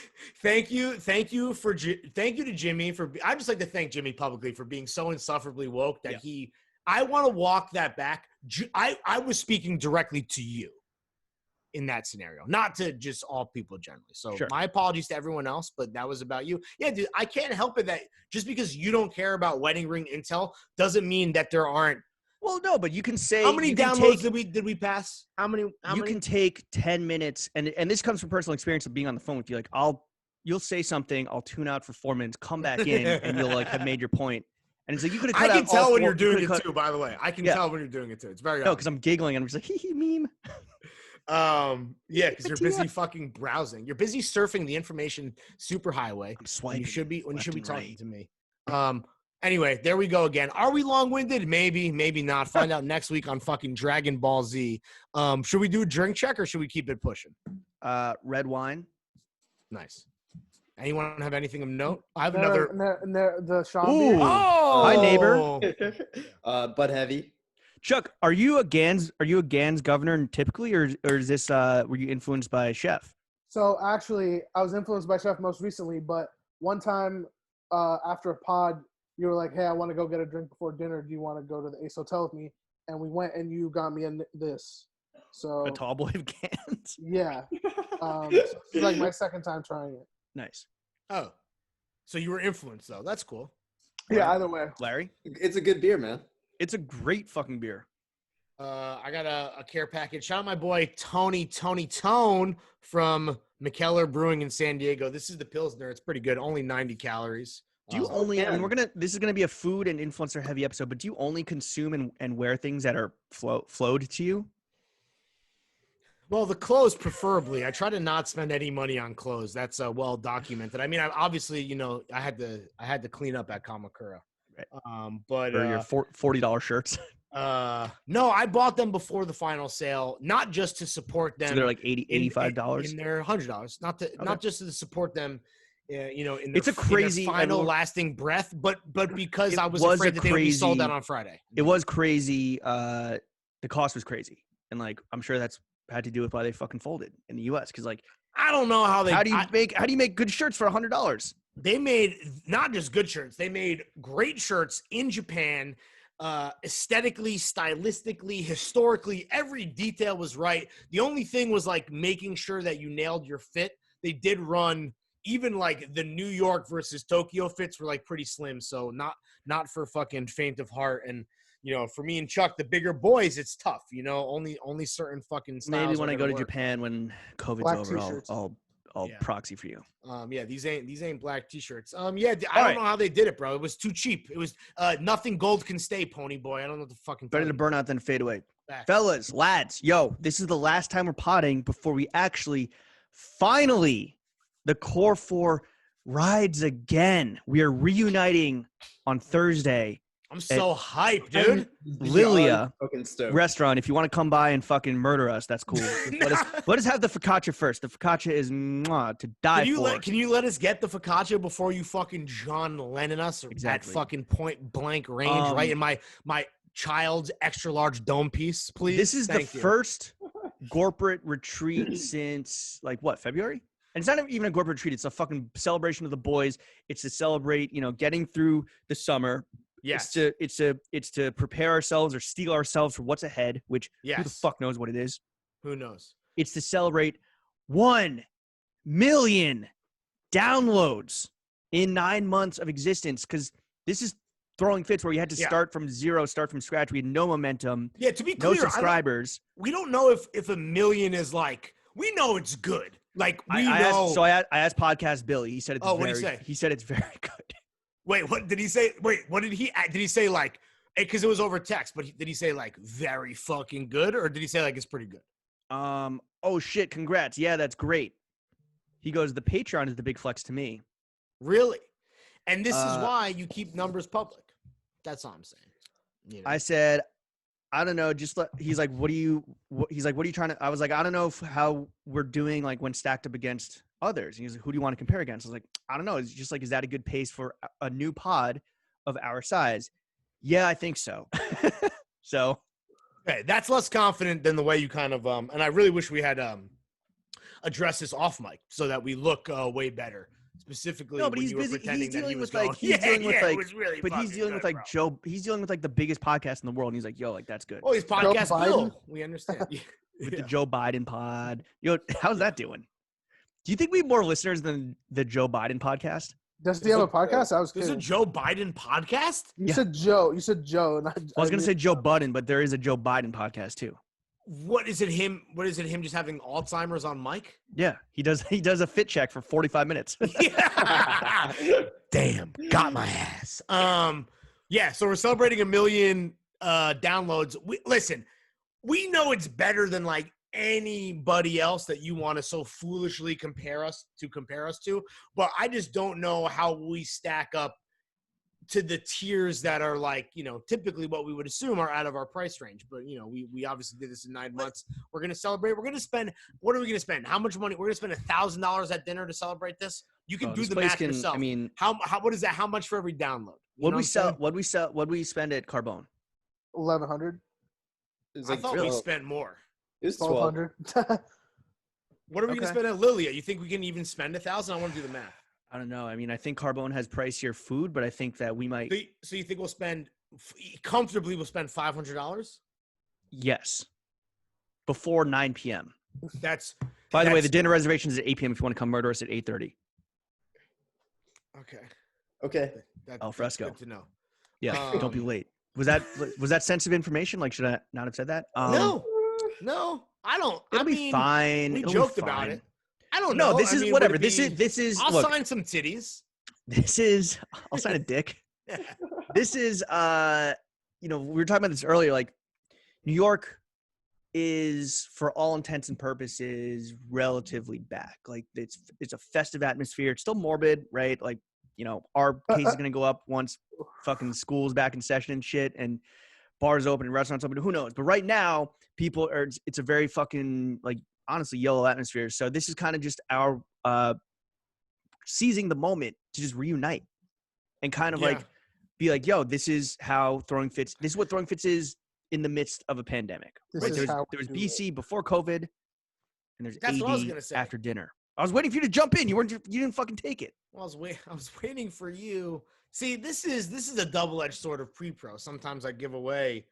Thank you to Jimmy for. I just like to thank Jimmy publicly for being so insufferably woke that Yeah. I want to walk that back. I was speaking directly to you in that scenario, not to just all people generally. So Sure. my apologies to everyone else, but that was about you. Yeah, dude, I can't help it that just because you don't care about wedding ring intel doesn't mean that there aren't. Well, no, but you can say How many you can downloads take- did we pass? How many? you can take 10 minutes and this comes from personal experience of being on the phone with you. Like you'll say something, I'll tune out for 4 minutes, come back in, and you'll like have made your point. And it's like you could have I cut can out tell all when four- you're doing you it could've too. By the way, I can Yeah. tell when you're doing it too. It's very No, obvious. because I'm giggling and I'm just like hee hee meme. Yeah, because you're busy fucking browsing. You're busy surfing the information superhighway. I'm When swiping. you should be left and talking right. to me. Anyway, there we go again. Are we long-winded? Maybe, maybe not. Find out next week on fucking Dragon Ball Z. Should we do a drink check or should we keep it pushing? Red wine. Nice. Anyone have anything of note? I have They're- another. and they're- the Sean Ooh. beer. Oh, Hi, neighbor. But heavy. Chuck, are you a Gans governor typically, or is this were you influenced by Chef? So actually, I was influenced by Chef most recently, but one time after a pod, you were like, "Hey, I want to go get a drink before dinner. Do you want to go to the Ace Hotel with me?" And we went, and you got me this. So A tall boy of Gans. yeah, so it's like my second time trying it. Nice, Oh, so you were influenced though. That's cool. Yeah, either way. Larry. It's a good beer, man. It's a great fucking beer. I got a care package. Shout out my boy Tony Tone from McKellar Brewing in San Diego. This is the Pilsner. It's pretty good. Only 90 calories. Do you Uh, only? I mean, man. this is gonna be a food and influencer heavy episode, but do you only consume and wear things that are flowed to you? Well, the clothes preferably. I try to not spend any money on clothes. That's well documented. I mean, obviously, I had to clean up at Kamakura. Right. But Or your $40 shirts? no, I bought them before the final sale, not just to support them. So they're like $85. And they're $100. Not just to support them. In their, It's a crazy- in their final everyone- lasting breath, but because It I was was afraid a that they would be sold out crazy- on Friday. It was crazy. The cost was crazy, and like I'm sure that's had to do with why they fucking folded in the U.S. Because like, I don't know how they. how do you make good shirts for $100? They made not just good shirts, they made great shirts in Japan. Aesthetically, stylistically, historically, every detail was right. The only thing was like making sure that you nailed your fit. They did run even like the New York versus Tokyo fits were like pretty slim, so not for fucking faint of heart. And for me and Chuck, the bigger boys, it's tough. Only certain fucking styles. Maybe when are I go gonna to work. Japan when COVID's Black over, t-shirts. I'll Yeah. proxy for you. These ain't black t-shirts. I don't right. know how they did it, bro. It was too cheap. It was nothing gold can stay, pony boy. I don't know what the fucking. Better to burn out than fade away. Facts. Fellas, lads, yo, this is the last time we're potting before we actually, finally, the Core 4 rides again. We are reuniting on Thursday. I'm so hyped, dude. Lilia Fucking stoked. restaurant. If you want to come by and fucking murder us, that's cool. Let us have the focaccia first. The focaccia is to die for. Can you let us get the focaccia before you fucking John Lennon us Exactly. at fucking point blank range, right in my child's extra large dome piece, please? This is Thank the you. first corporate retreat since February? And it's not even a corporate retreat. It's a fucking celebration of the boys. It's to celebrate, getting through the summer. Yes. It's to prepare ourselves or steel ourselves for what's ahead, which who the Yes. fuck knows what it is. Who knows? It's to celebrate 1 million downloads in 9 months of existence. Because this is Throwing Fits where you had to start from zero, start from scratch. We had no momentum. Yeah, to be No clear, subscribers. we don't know if a million is like, we know it's good. Like we know. I asked Podcast Billy. He said it's what'd he say? He said it's very good. Wait, what did he say? Wait, what did he say? Like, because it was over text, but did he say like very fucking good, or did he say like it's pretty good? Oh shit, congrats. Yeah, that's great. He goes, the Patreon is the big flex to me. Really? And this is why you keep numbers public. That's all I'm saying. I said, I don't know. He's like, what are you trying to, I was like, I don't know how we're doing like when stacked up against others. And he's like, who do you want to compare against? I was like, I don't know. It's just like, is that a good pace for a new pod of our size? Yeah, I think so. So. Okay, that's less confident than the way you kind of, and I really wish we had addressed this off mic so that we look way better. Specifically, no, but when he's you were busy. pretending He's that he dealing was with like, going, he's dealing with like, it was really but he's fucking dealing with good, like bro. Joe. He's dealing with like the biggest podcast in the world. And he's like, yo, like that's good. Oh, he's podcast Biden? Bill. We understand. With the Joe Biden pod. Yo, how's that doing? Do you think we have more listeners than the Joe Biden podcast? Does he have a podcast? I was There's a kidding. Joe Biden podcast? You said Joe. You said Joe. And I was gonna say Joe Budden, but there is a Joe Biden podcast too. What is it him just having Alzheimer's on mic? Yeah, he does a fit check for 45 minutes. Yeah. Damn, got my ass. Yeah, so we're celebrating 1 million downloads. Listen, we know it's better than like anybody else that you want to so foolishly compare us to, but I just don't know how we stack up to the tiers that are like, typically what we would assume are out of our price range. But, we obviously did this in 9 months. We're going to celebrate. We're going to spend, what are we going to spend? How much money? We're going to spend $1,000 at dinner to celebrate this. You can do the math yourself. I mean, what is that? How much for every download? What we spend at Carbone? 1,100. I thought we spent more. It was 1,200. What are we going to spend at Lilia? You think we can even spend 1,000? I want to do the math. I don't know. I mean, I think Carbone has pricier food, but I think that we might. So you think we'll spend $500? Yes. Before 9 p.m. By the way, the dinner reservation is at 8 p.m. if you want to come murder us at 8:30. Okay. Al fresco. That's good to know. Yeah, don't be late. Was that sensitive information? Like, should I not have said that? No, I don't. It'll be fine. We It'll joked be fine. about it. I don't know. No, this is whatever. This is. I'll look, sign some titties. I'll sign a dick. This is. We were talking about this earlier. Like, New York is, for all intents and purposes, relatively back. Like, it's a festive atmosphere. It's still morbid, right? Like, our case is gonna go up once fucking school's back in session and shit, and bars open and restaurants open. Who knows? But right now, people are. It's a very fucking like. Honestly, yellow atmosphere. So this is kind of just our seizing the moment to just reunite and kind of like be like, yo, this is how Throwing Fits. This is what Throwing Fits is in the midst of a pandemic. Right? There's BC before COVID, and there's That's what I was AD gonna say. after dinner. I was waiting for you to jump in. You didn't fucking take it. Well, I was waiting for you. See, this is a double-edged sort of pre-pro. Sometimes I give away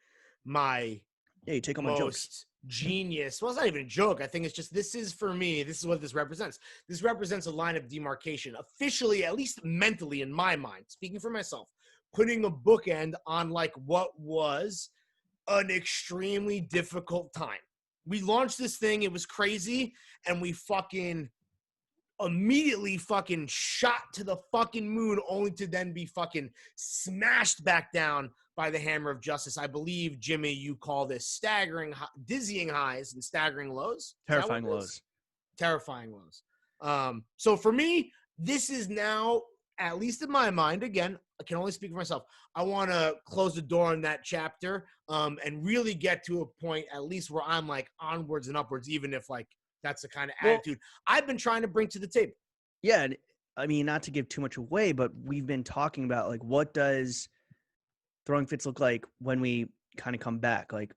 my you take all my jokes. Genius. Well, it's not even a joke. I think it's just, this is for me. This is what this represents. This represents a line of demarcation, officially, at least mentally in my mind, speaking for myself, putting a bookend on like what was an extremely difficult time. We launched this thing, it was crazy, and we fucking immediately fucking shot to the fucking moon, only to then be fucking smashed back down by the hammer of justice. I believe, Jimmy, you call this staggering, dizzying highs and staggering lows. Terrifying lows. Terrifying lows. So for me, this is now, at least in my mind, again, I can only speak for myself. I want to close the door on that chapter and really get to a point, at least where I'm like onwards and upwards, even if like that's the kind of attitude I've been trying to bring to the table. Yeah. I mean, not to give too much away, but we've been talking about like, what does Throwing Fits look like when we kind of come back? Like,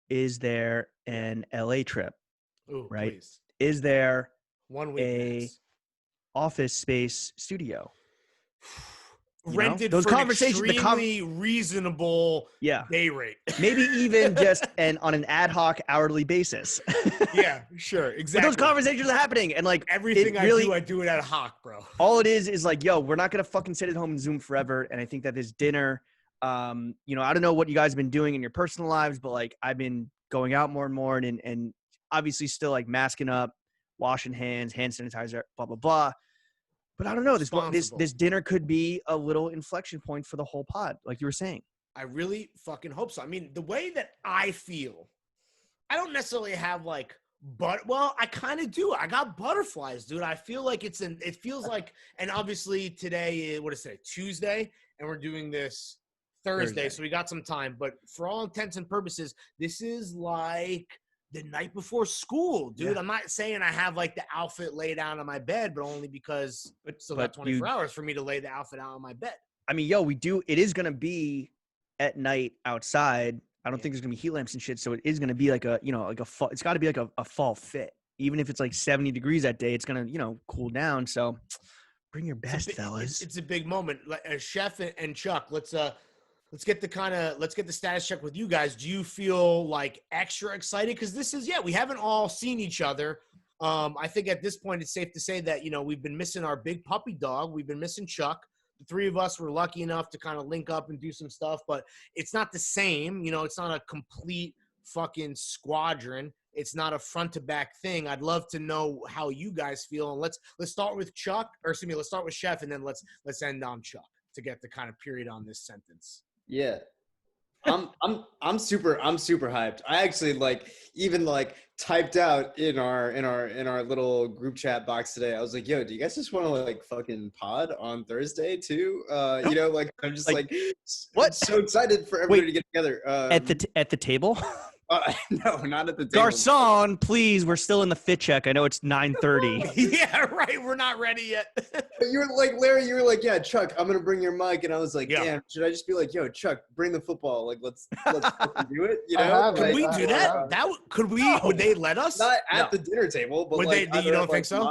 is there an LA trip? Ooh, right? Please. Is there 1 week a office space studio? Rented those for conversations, an extremely reasonable day rate. Maybe even just on an ad hoc hourly basis. Yeah, sure, exactly. But those conversations are happening, and like everything I do it ad hoc, bro. All it is like, yo, we're not gonna fucking sit at home and Zoom forever. And I think that this dinner, I don't know what you guys have been doing in your personal lives, but like I've been going out more and more, and obviously still like masking up, washing hands, hand sanitizer, blah blah blah. But I don't know. This dinner could be a little inflection point for the whole pod, like you were saying. I really fucking hope so. I mean, the way that I feel, I don't necessarily have like, I kind of do. I got butterflies, dude. I feel like it feels like, and obviously today, what is it, Tuesday, and we're doing this Thursday, so we got some time. But for all intents and purposes, this is like the night before school, dude. Yeah. I'm not saying I have like the outfit laid out on my bed, but only because it's still got 24 hours for me to lay the outfit out on my bed. I mean, it is going to be at night outside. I don't think there's going to be heat lamps and shit. So it is going to be like a fall. It's got to be like a fall fit. Even if it's like 70 degrees that day, it's going to, cool down. So bring your best, fellas. It's a big moment. Like as Chef and Chuck, let's get the status check with you guys. Do you feel like extra excited? Because this is, we haven't all seen each other. I think at this point it's safe to say that, we've been missing our big puppy dog. We've been missing Chuck. The three of us were lucky enough to kind of link up and do some stuff, but it's not the same. It's not a complete fucking squadron. It's not a front to back thing. I'd love to know how you guys feel. And let's start with Chuck, let's start with Chef, and then let's end on Chuck to get the kind of period on this sentence. Yeah. I'm super hyped. I actually even typed out in our little group chat box today. I was like, yo, do you guys just want to fucking pod on Thursday too? I'm just what? So excited for everybody to get together. At the table? No, not at the table. Garçon, please. We're still in the fit check. I know it's 9:30. Yeah, right. We're not ready yet. You were like, Larry, you were like, yeah, Chuck, I'm going to bring your mic. And I was like, damn, should I just be like, yo, Chuck, bring the football. Like, let's do it. Could we do that? Would they let us? Not at the dinner table, but would they, you don't think so?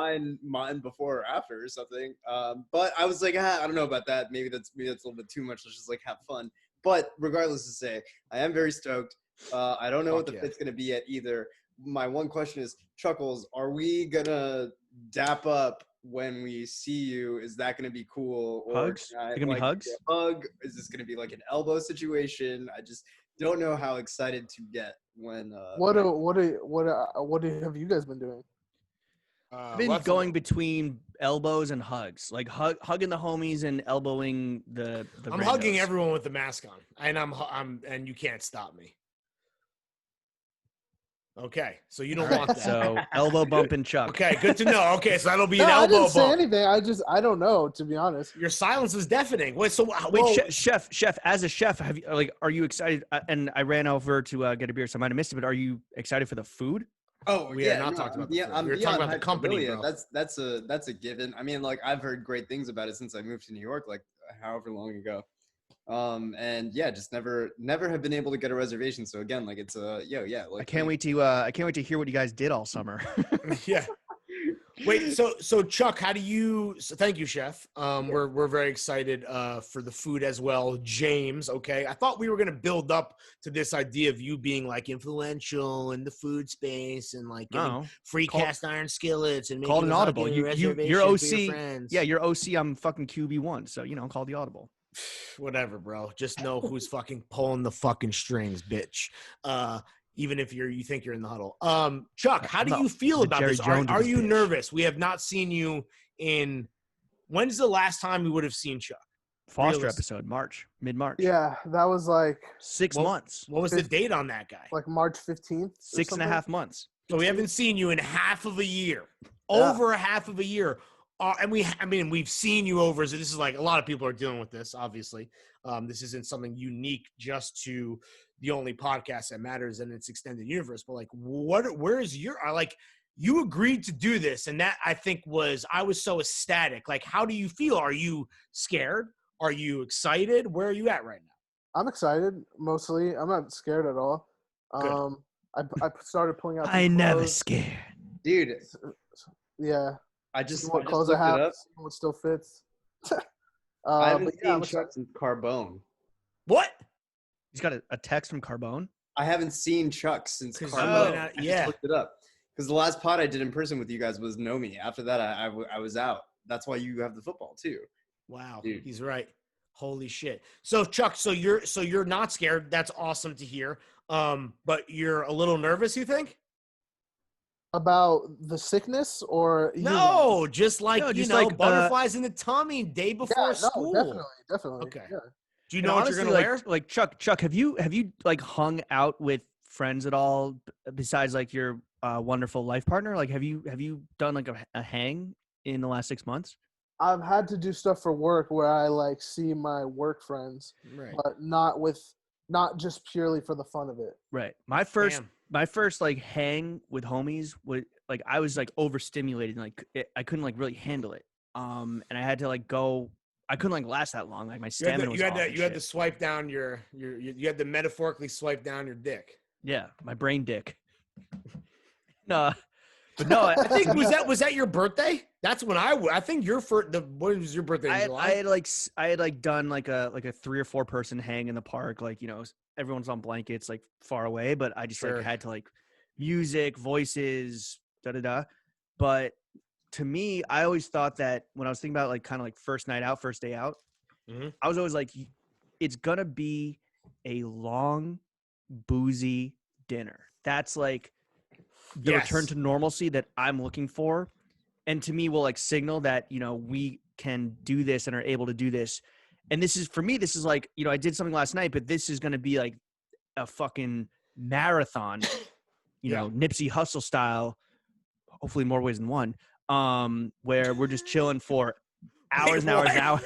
Mine before or after or something. But I was like, I don't know about that. Maybe that's a little bit too much. Let's just have fun. But regardless to say, I am very stoked. I don't know what the fit's going to be at either. My one question is, Chuckles, are we going to dap up when we see you? Is that going to be cool? Or hugs? Are going to be hugs? Hug? Is this going to be like an elbow situation? I just don't know how excited to get when. What have you guys been doing? I've been going between elbows and hugs, like hugging the homies and elbowing the I'm randos. Hugging everyone with the mask on, and and you can't stop me. Okay, so you don't want that. So elbow bump and Chuck. Okay, good to know. Okay, so that'll be an elbow bump. I didn't say anything. I don't know, to be honest. Your silence is deafening. Wait, chef, as a chef, have you are you excited? And I ran over to get a beer, so I might have missed it. But are you excited for the food? Oh, we are not talking about the food. We're talking about the company, bro. That's a given. I mean, I've heard great things about it since I moved to New York, however long ago. And just never have been able to get a reservation. So again, it's I can't wait to hear what you guys did all summer. Yeah. Wait, so Chuck, thank you, Chef. We're very excited for the food as well. James, okay. I thought we were gonna build up to this idea of you being influential in the food space and giving free cast iron skillets and called an audible. You're OC. Yeah, you're OC. I'm fucking QB1. So call the audible. Whatever, bro. Just know who's fucking pulling the fucking strings, bitch. Even if you think you're in the huddle. Chuck, how do No, you feel the about Jerry this? Jones of Are this you bitch. nervous? We have not seen you in. When's the last time we would have seen Chuck? Foster Realistic. episode, mid-March. Yeah, that was like 6 Well, months. What was the date on that guy? like March 15th. 6.5 months. So we haven't seen you in half of a year, Yeah. over half of a year. We've seen you over. So this is like a lot of people are dealing with this. Obviously, this isn't something unique just to the only podcast that matters in its extended universe. But like, where is your? You agreed to do this, and that I think I was so ecstatic. Like, how do you feel? Are you scared? Are you excited? Where are you at right now? I'm excited mostly. I'm not scared at all. Good. I started pulling out. I some never clothes. scared. Dude, Yeah. I just See what looked clothes I it have. up. See what still fits. I haven't But yeah, I'm seen Chuck excited. since Carbone. What? He's got a text from Carbone. I haven't seen Chuck since 'Cause Carbone. you went out- I yeah. just looked it up. Because the last pod I did in person with you guys was Nomi. After that, I was out. That's why you have the football too. Wow, Dude. he's right. Holy shit. So Chuck, so you're not scared. That's awesome to hear. But you're a little nervous, you think? About the sickness or you? No, just like No, just butterflies in the tummy day before Yeah, school. no, definitely. Okay. Yeah. Do you And know what honestly, you're gonna wear? Like Chuck, have you like hung out with friends at all besides like your wonderful life partner? Like, have you done like a hang in the last 6 months? I've had to do stuff for work where I like see my work friends, Right. but not just purely for the fun of it. Right. My first like hang with homies was like I was like overstimulated and like I couldn't like really handle it. And I had to like go. I couldn't like last that long. Like my stamina was off and You had shit. to swipe down you had to metaphorically swipe down your dick. Yeah, my brain dick. No, but no, I think was that your birthday? That's when I think what was your birthday in July? I had like done like a 3 or 4 person hang in the park. Like, you know, everyone's on blankets like far away, but I just Sure. like had to like music, voices, da da da. But to me, I always thought that when I was thinking about like kind of like first night out, first day out, Mhm. I was always like, it's gonna be a long, boozy dinner. That's like the return to normalcy that I'm looking for. And to me will like signal that, you know, we can do this and are able to do this. And this is, for me, this is like, you know, I did something last night, but this is going to be like a fucking marathon, you know, Nipsey Hussle style, hopefully more ways than one, where we're just chilling for hours and hours and hours.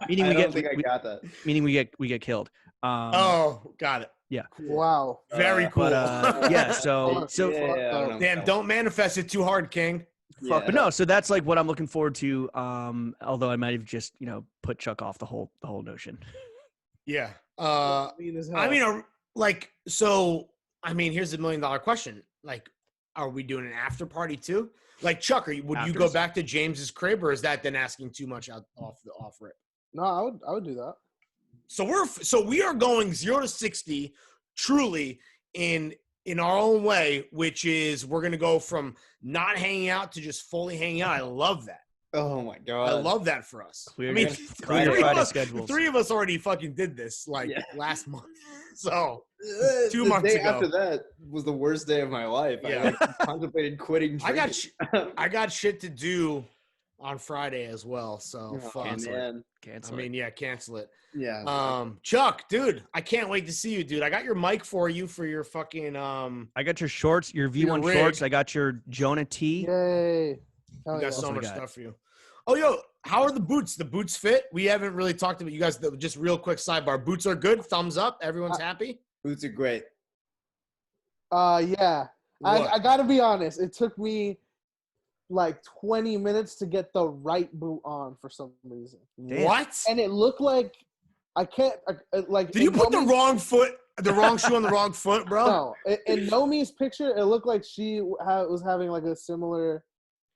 Meaning I we don't get, think I got that. meaning we get killed. Got it. Yeah. Wow. Very cool. But yeah, so Yeah, I don't know. Damn, don't manifest it too hard, King. Yeah. but no, so that's like what I'm looking forward to. Although I might have just, you know, put Chuck off the whole notion. Yeah. Mean as hell. I mean, here's the $1 million question. Like, are we doing an after party too? Like, Chuck, would you go Afters? back to James's crib, or is that then asking too much off rip? No, I would do that. So we are going 0 to 60, truly in our own way, which is we're gonna go from not hanging out to just fully hanging out. I love that. Oh my god. I love that for us. We're I mean, gonna three Friday of schedules. 3 of us already fucking did this last month. So 2 the months day ago. after that was the worst day of my life. Yeah. I contemplated quitting drinking. I got shit to do on Friday as well. So Oh, fuck. Cancel it. man. Cancel I mean, yeah, cancel it. Yeah. Chuck, dude, I can't wait to see you, dude. I got your mic for you for your fucking I got your shorts, your V1 rig. shorts. I got your Jonah T. Yay. Hell We yeah. got so we much got? stuff for you. Oh, yo, how are the boots? The boots fit? We haven't really talked about you guys. Just real quick sidebar. Boots are good. Thumbs up. Everyone's happy. Boots are great. Yeah. What? I gotta be honest. It took me like 20 minutes to get the right boot on for some reason. Damn. What? And it looked like like. Did you in put the Nomi's- wrong shoe on the wrong foot, bro? No, in Nomi's picture, it looked like she was having like a similar,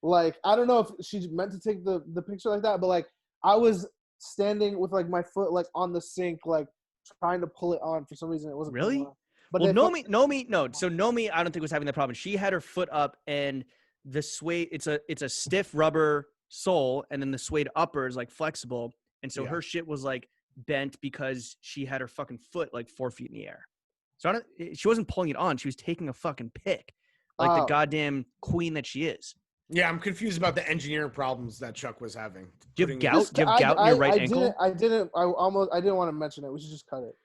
like, I don't know if she meant to take the picture like that, but like I was standing with like my foot like on the sink, like trying to pull it on for some reason. It wasn't Really? pulling on. But Well, they Nomi, no. So Nomi, I don't think was having that problem. She had her foot up, and the suede. It's a stiff rubber sole, and then the suede upper is like flexible, and so Yeah. her shit was like bent because she had her fucking foot like 4 feet in the air. So she wasn't pulling it on. She was taking a fucking pick, like the goddamn queen that she is. Yeah, I'm confused about the engineering problems that Chuck was having. Do you have gout? Do you have gout in your right ankle? I didn't want to mention it. We should just cut it.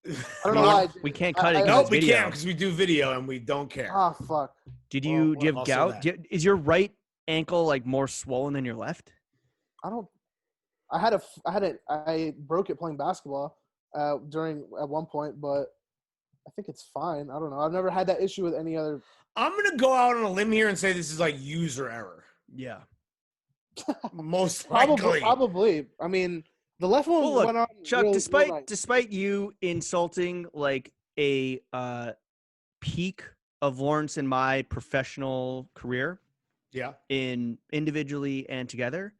I don't know why. We can't cut it. No, we can't because we do video and we don't care. Oh fuck. Do you have gout? Is your right ankle like more swollen than your left? I broke it playing basketball at one point, but I think it's fine. I don't know. I've never had that issue with any other. I'm gonna go out on a limb here and say this is like user error. Yeah. Most likely. Probably. I mean, the left one went on. Chuck, despite you insulting like a peak of Lawrence and my professional career, yeah, in individually and together,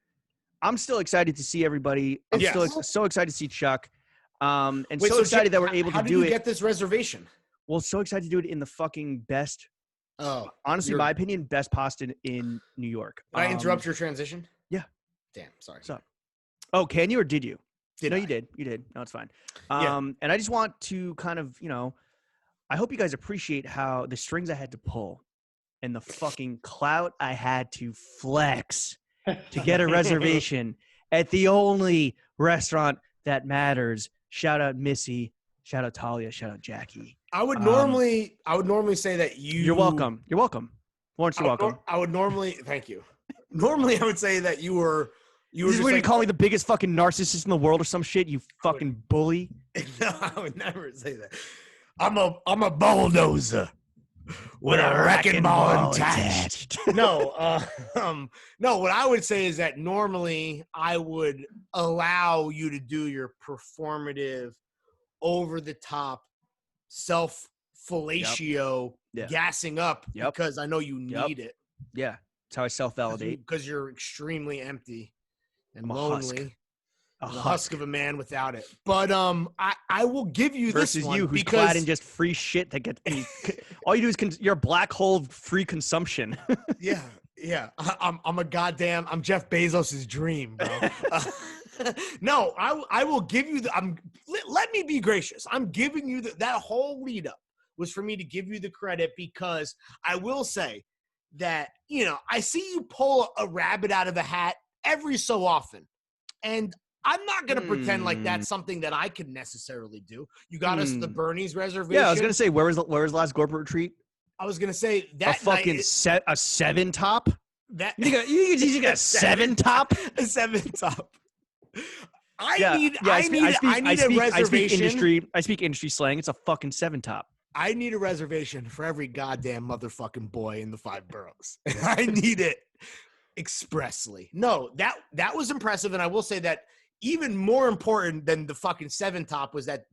I'm still excited to see everybody. I'm still so excited to see Chuck. And so excited that we're able to do it. How did you get this reservation? Well, so excited to do it in the fucking best. Oh, honestly, my opinion, best pasta in New York. Can I interrupt your transition? Yeah. Damn, sorry. What's up? Oh, can you or did you? No, you did. You did. No, it's fine. And I just want to kind of, I hope you guys appreciate how the strings I had to pull and the fucking clout I had to flex to get a reservation at the only restaurant that matters. Shout out Missy. Shout out Talia. Shout out Jackie. I would normally say that You're welcome. You're welcome. Lawrence, you're welcome. I would normally thank you. Normally, I would say that you were. This is when you call me the biggest fucking narcissist in the world or some shit. You fucking bully. No, I would never say that. I'm a bulldozer with a wrecking ball attached. No, no. What I would say is that normally I would allow you to do your performative, over the top, self fellatio, gassing up because I know you need it. Yeah, that's how I self validate. Because you're extremely empty and lonely. A husk of a man without it. But I will give you versus this one you who's because clad in just free shit that gets all you do is you're a black hole of free consumption. yeah. I'm Jeff Bezos's dream, bro. No, I will give you let me be gracious. I'm giving you that whole lead up was for me to give you the credit because I will say that, I see you pull a rabbit out of a hat every so often. And I'm not going to pretend like that's something that I could necessarily do. You got us the Bernie's reservation. Yeah, I was going to say, where was the last corporate retreat? I was going to say that a fucking a 7-top? That you got a 7-top? A 7-top. I need a reservation. I speak industry slang. It's a fucking 7-top. I need a reservation for every goddamn motherfucking boy in the 5 boroughs. I need it expressly. No, that was impressive, and I will say that even more important than the fucking 7-top was that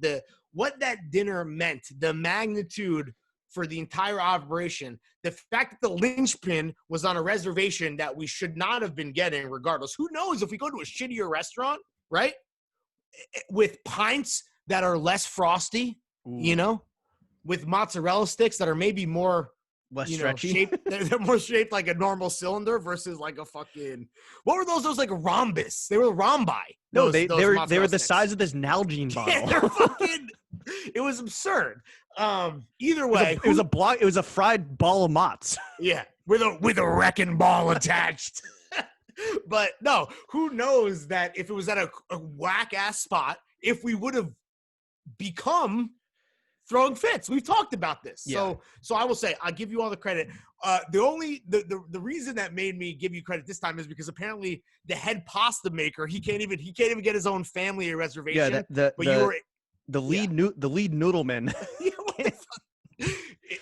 what that dinner meant, the magnitude for the entire operation, the fact that the linchpin was on a reservation that we should not have been getting regardless. Who knows if we go to a shittier restaurant, right? With pints that are less frosty, with mozzarella sticks that are maybe more less stretchy. Shaped, they're more shaped like a normal cylinder versus like a fucking. What were those? Those like a rhombus. They were rhombi. No, they were the size of this Nalgene bottle. Yeah, they're fucking. It was absurd. Either way, it was a fried ball of mozz. Yeah, with a wrecking ball attached. But no, who knows that if it was at a whack ass spot, if we would have become throwing fits. We've talked about this. Yeah. So I will say, I'll give you all the credit. The reason that made me give you credit this time is because apparently the head pasta maker, he can't even get his own family a reservation. Yeah, the lead noodleman.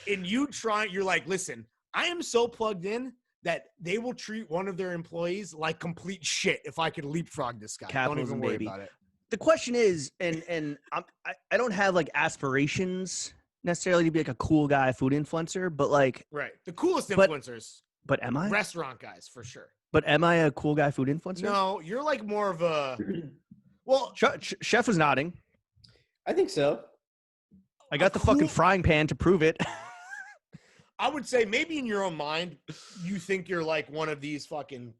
And you're like, listen, I am so plugged in that they will treat one of their employees like complete shit if I could leapfrog this guy. Capitalism, don't even worry baby. about it. The question is, and I don't have like aspirations necessarily to be like a cool guy food influencer, but like right, the coolest influencers. But am I? Restaurant guys for sure. But am I a cool guy food influencer? No, you're like more of a. Well, Chef was nodding. I think so. I got the fucking frying pan to prove it. I would say maybe in your own mind, you think you're like one of these fucking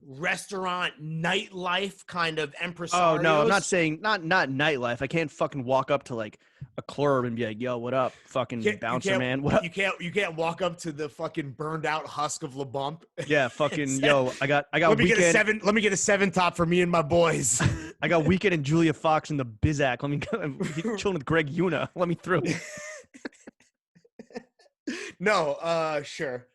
restaurant nightlife kind of impresarios. Oh no, I'm not saying not nightlife. I can't fucking walk up to like a club and be like, "Yo, what up, fucking bouncer man? What up?" You can't walk up to the fucking burned out husk of La Bump. Yeah, fucking yo, I got Let me Weekend. get a 7. Let me get a 7 top for me and my boys. I got Weekend and Julia Fox in the Bizac. Let me go. I'm chilling with Greg Una. Let me through. No, sure.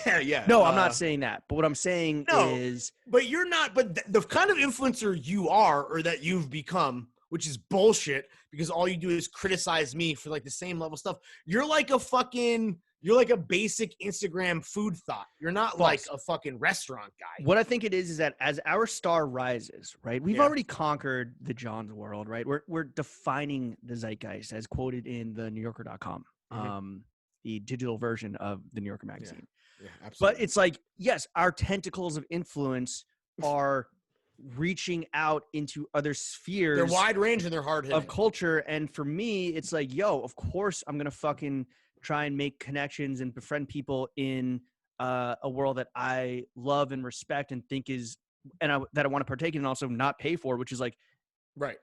Yeah. No, I'm not saying that. But what I'm saying is, but you're not. But the kind of influencer you are, or that you've become, which is bullshit, because all you do is criticize me for like the same level stuff. You're like a basic Instagram food thought. You're not False. like a fucking restaurant guy. what I think it is that as our star rises, right, we've Yeah. already conquered the John's world, right? We're defining the zeitgeist as quoted in the NewYorker.com, the digital version of the New Yorker magazine. Yeah, absolutely. But it's like, yes, our tentacles of influence are reaching out into other spheres. They're wide range and they're hard hitting. Of culture. And for me, it's like, yo, of course I'm going to fucking try and make connections and befriend people in a world that I love and respect and think is, and that I want to partake in and also not pay for, which is like, Right.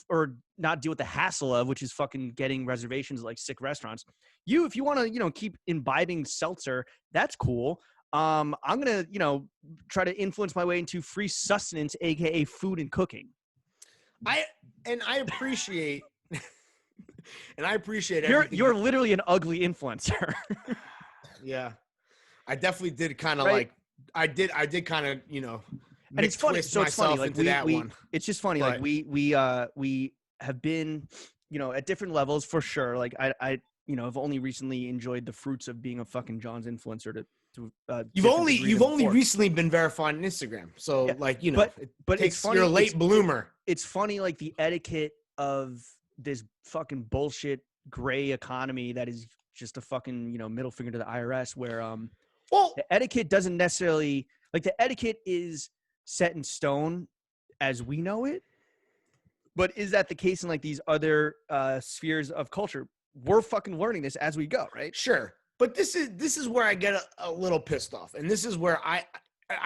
or not deal with the hassle of, which is fucking getting reservations at like sick restaurants. If you want to, keep imbibing seltzer, that's cool. I'm going to, try to influence my way into free sustenance, AKA food and cooking. I appreciate and I appreciate You're literally an ugly influencer. Yeah. I definitely did kind of Right? I did kind of, And it's funny. So it's funny. Like into that one. It's just funny. But- Like we have been, at different levels for sure. Like I have only recently enjoyed the fruits of being a fucking John's influencer to You've only recently been verified on Instagram. So Yeah. But it's funny. You're a late bloomer. It's funny, like the etiquette of this fucking bullshit gray economy that is just a fucking, middle finger to the IRS, where Well, the etiquette doesn't necessarily, like, the etiquette is set in stone as we know it. But is that the case in like these other spheres of culture? We're fucking learning this as we go, right? sure. But this is where I get a little pissed off. And this is where I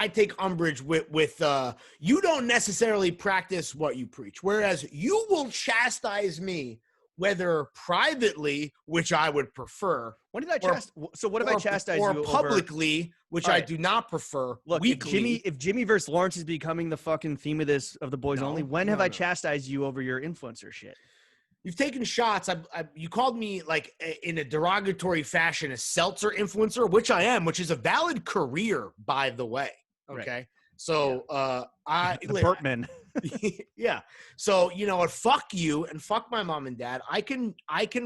take umbrage with you don't necessarily practice what you preach. Whereas you will chastise me, whether privately, which I would prefer. When did I chastise? So what if I chastise you or over- publicly, which All I right. do not prefer. Look, weekly. if Jimmy versus Lawrence is becoming the fucking theme of the boys No, only, when have I no. chastised you over your influencer shit? You've taken shots. You called me like in a derogatory fashion a seltzer influencer, which I am, which is a valid career, by the way. Okay, Right. so The Burtman. yeah. So you know what? Fuck you and fuck my mom and dad. I can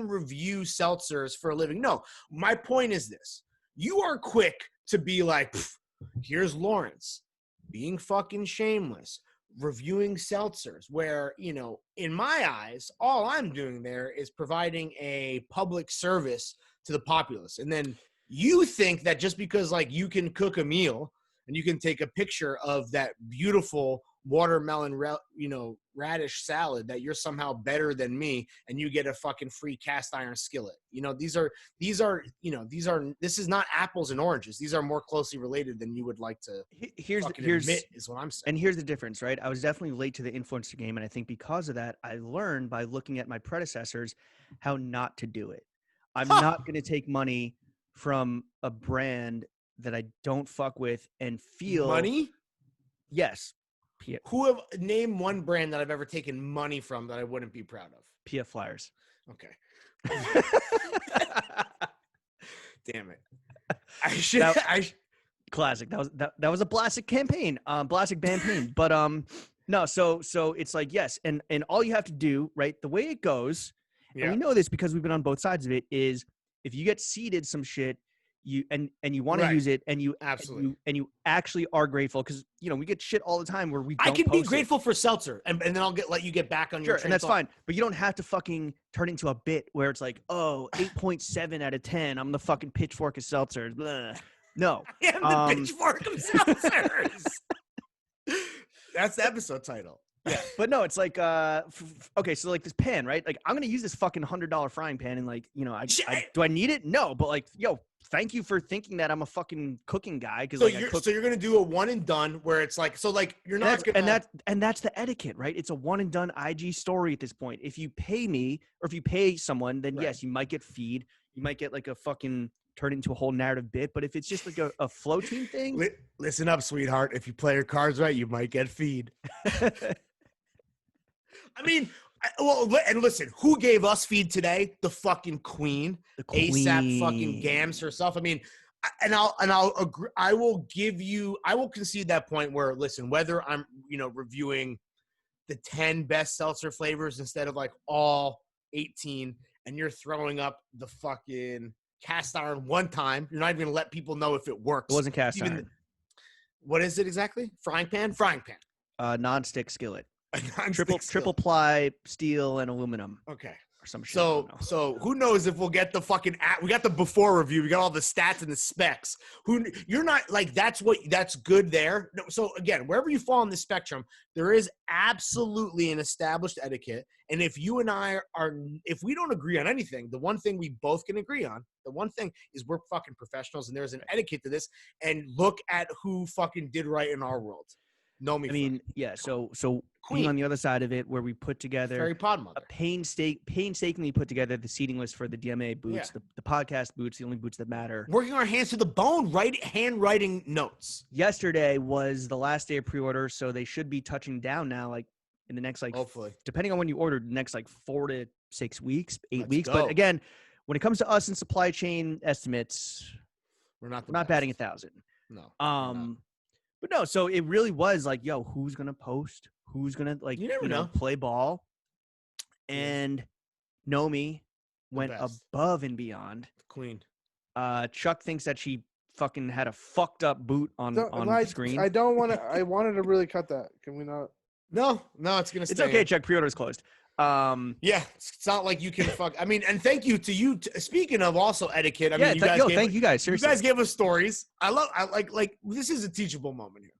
review seltzers for a living. No, my point is this: you are quick to be like, here's Lawrence being fucking shameless, reviewing seltzers, where, in my eyes, all I'm doing there is providing a public service to the populace. And then you think that just because like you can cook a meal and you can take a picture of that beautiful watermelon, radish salad, that you're somehow better than me and you get a fucking free cast iron skillet. This is not apples and oranges. These are more closely related than you would like to admit, is what I'm saying. And here's the difference, right? I was definitely late to the influencer game, and I think because of that, I learned by looking at my predecessors how not to do it. I'm not going to take money from a brand that I don't fuck with and feel Money? Yes. Name one brand that I've ever taken money from that I wouldn't be proud of. PF Flyers. Okay. Damn it. Classic. That was a Blastic campaign. Blastic campaign. But no, so it's like, yes, and all you have to do, right? The way it goes, and we know this because we've been on both sides of it, is if you get seeded some shit, you want to use it, and you absolutely and you actually are grateful, because we get shit all the time where we don't I can be post grateful for seltzer, and then I'll let you get back on your train and that's of thought. fine, but you don't have to fucking turn into a bit where it's like, 8.7 out of 10, I'm the fucking Pitchfork of Seltzers. Blah. No, I am the Pitchfork of Seltzers. That's the episode title. Yeah, but no, it's like okay, so like this pan, right? Like I'm gonna use this fucking $100 frying pan, and like do I need it? No, but like yo, thank you for thinking that I'm a fucking cooking guy because So like you're gonna do a one and done where it's like you're not gonna and that's the etiquette, right? It's a one and done IG story at this point. If you pay me or if you pay someone, then yes, you might get feed, you might get like a fucking turn it into a whole narrative bit. But if it's just like a flow team thing, listen up, sweetheart. If you play your cards right, you might get feed. I mean, well, and listen, who gave us feed today? The fucking queen, the queen. ASAP fucking Gams herself. I mean, and I'll agree. I will concede that point where, listen, whether I'm, reviewing the 10 best seltzer flavors instead of like all 18, and you're throwing up the fucking cast iron one time, you're not even gonna let people know if it works. It wasn't cast iron. What is it exactly? Frying pan? Non-stick skillet. Triple ply steel and aluminum. Okay. Or some shit. So who knows if we'll get the fucking we got the before review. We got all the stats and the specs. You're not like that's good there. No, so again, wherever you fall on the spectrum, there is absolutely an established etiquette. And if you and I if we don't agree on anything, the one thing we both can agree on, the one thing is we're fucking professionals and there's an etiquette to this. And look at who fucking did right in our world. Know me. I mean, yeah. So being on the other side of it, where we put together Fairy Pod Mother. painstakingly put together the seating list for the DMA boots, the podcast boots, the only boots that matter. Working our hands to the bone, handwriting notes. Yesterday was the last day of pre-order, so they should be touching down now, like in the next hopefully, depending on when you ordered, next 4 to 6 weeks, 8 Let's weeks. go. But again, when it comes to us and supply chain estimates, we're not batting 1,000. No. But no, so it really was like, yo, who's gonna post? Who's gonna you never know. play ball? And Nomi went above and beyond. Queen. Chuck thinks that she fucking had a fucked up boot on the screen. I don't want to. I wanted to really cut that. Can we not? No, it's gonna stay. It's okay, Chuck. Pre-order's closed. Yeah, it's not like you can fuck. I mean, and thank you to you. Speaking of also etiquette, I mean, thank you guys. Seriously, you guys gave us stories. I like this is a teachable moment here.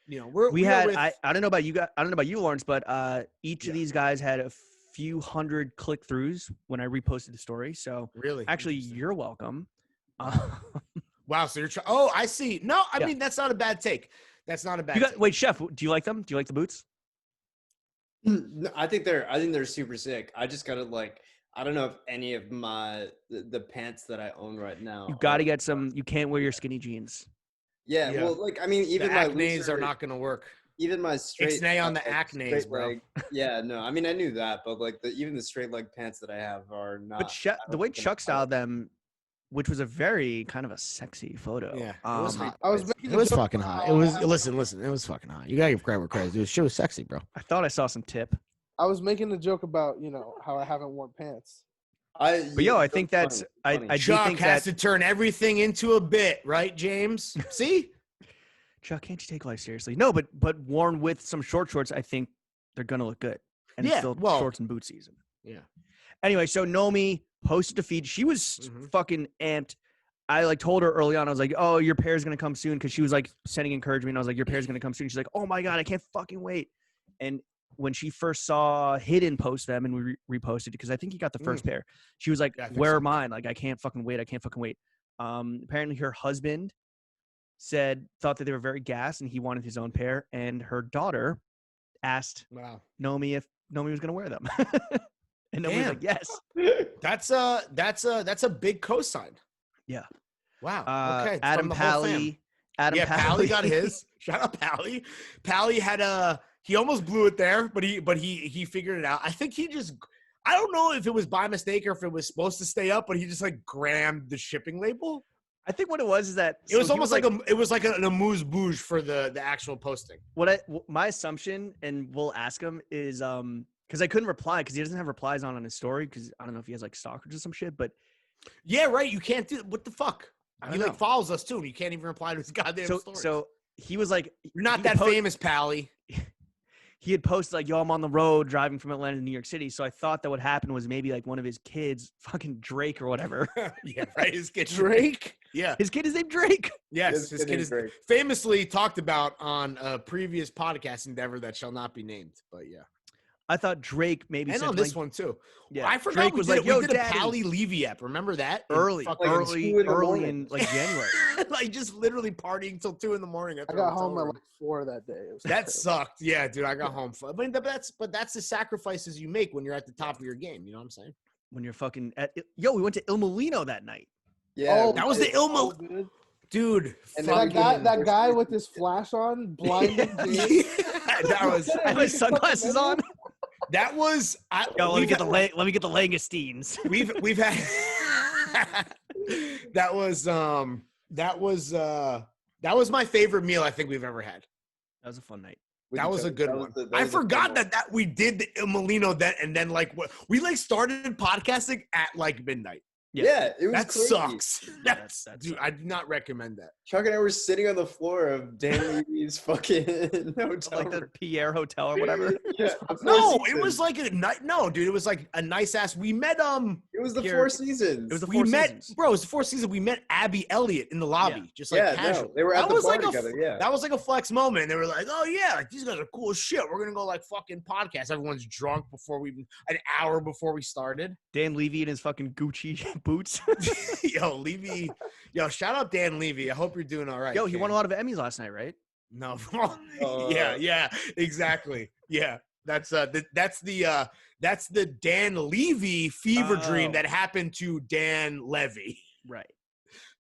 I don't know about you guys. I don't know about you, Lawrence, but each of these guys had a few hundred click-throughs when I reposted the story. So really, actually, you're welcome. Wow. So you're trying. Oh, I see. No, I mean that's not a bad take. That's not a bad. Take. Wait, Chef, do you like them? Do you like the boots? I think they're super sick. I just gotta I don't know if any of the pants that I own right now. You gotta get some. You can't wear your skinny jeans. Yeah. Well, I mean, even the my acnes are not gonna work. Even my straight. Ixnay on the acne, bro. Yeah, no, I mean I knew that, but even the straight leg pants that I have are not. But the way Chuck styled them, which was a very kind of a sexy photo. Yeah, it was hot. It was fucking hot. It was listen. It was fucking hot. You gotta give credit where credit's due. She was sexy, bro. I thought I saw some tip. I was making a joke about how I haven't worn pants. I think that's funny. I Chuck do think has to turn everything into a bit, right, James? See, Chuck, can't you take life seriously? No, but worn with some short shorts, I think they're gonna look good. And it's still shorts and boot season. Yeah. Anyway, so Nomi posted a feed. She was fucking amped. I told her early on, I was like, oh, your pair's going to come soon. Cause she was sending encouragement. And I was like, your pair's going to come soon. She's like, oh my God, I can't fucking wait. And when she first saw Hidden post them and we reposted, because I think he got the first pair, she was like, where are mine? I can't fucking wait. I can't fucking wait. Apparently her husband thought that they were very gas and he wanted his own pair. And her daughter asked Nomi if Nomi was going to wear them. And Nomi was like, yes. That's a big cosign. Yeah. Wow. Okay. Adam Pally. Pally got his. Shout out Pally. Pally had he almost blew it there, but he figured it out. I think I don't know if it was by mistake or if it was supposed to stay up, but he just grammed the shipping label. I think what it was is that it was almost an amuse-bouche for the actual posting. My assumption, and we'll ask him, is because I couldn't reply because he doesn't have replies on his story because I don't know if he has stalkers or some shit, but yeah, right. You can't do what the fuck. He follows us too, and you can't even reply to his goddamn story. So he was like, "You're not that famous, Pally." he had posted like, yo, I'm on the road driving from Atlanta to New York City. So I thought that what happened was maybe like one of his kids, fucking Drake or whatever. Yeah, right. His kid Drake. Yeah. His kid is named Drake. Yes, his kid is Drake. famously talked about on a previous podcast endeavor that shall not be named. But yeah, I thought Drake maybe and said on this like, one too. yeah, I forgot Drake we was did, like, it. yo, we did a Daddy. Pally Levy app. Remember that? In early fucking- Like 2 in the early morning. in like January. like just literally partying till 2 a.m. I got home at like 4 that day. It was That terrible. sucked. Yeah, dude, I got home. But that's the sacrifices you make when you're at the top of your game. You know what I'm saying? When you're fucking we went to Il Molino that night. Yeah, that was the so Ilmo- good. Dude, And That fucking- guy, that guy with his flash on, blinding James. that was I had my sunglasses on. that was. Yo, let me we've get had- the Langostines. We've had that was my favorite meal I think we've ever had. That was a fun night. That was a good one. I forgot that we did the Il Molino then, and then like we like started podcasting at like midnight. Yeah, it was That crazy. sucks. That's that dude. sucks. I do not recommend that. Chuck and I were sitting on the floor of Dan Levy's fucking hotel. Like the room. Pierre Hotel or whatever. Yeah, No, it was like a night. No, dude, it was like a nice ass. We met It was the Pierre- Four Seasons. It was the we Four met Seasons. bro. It was the Four Seasons. We met Abby Elliott in the lobby, Yeah. just like yeah, casual. no, they were at That the was bar like a together. Yeah, That was like a flex moment. And they were like, "Oh yeah, like these guys are cool as shit. We're gonna go like fucking podcast." Everyone's drunk before an hour before we started. Dan Levy in his fucking Gucci boots. Yo, Levy. Yo, shout out Dan Levy. I hope you're doing all right. Yo, he King. won a lot of Emmys last night, right? No. Yeah, exactly. Yeah. That's the Dan Levy fever dream Oh. that happened to Dan Levy, Right.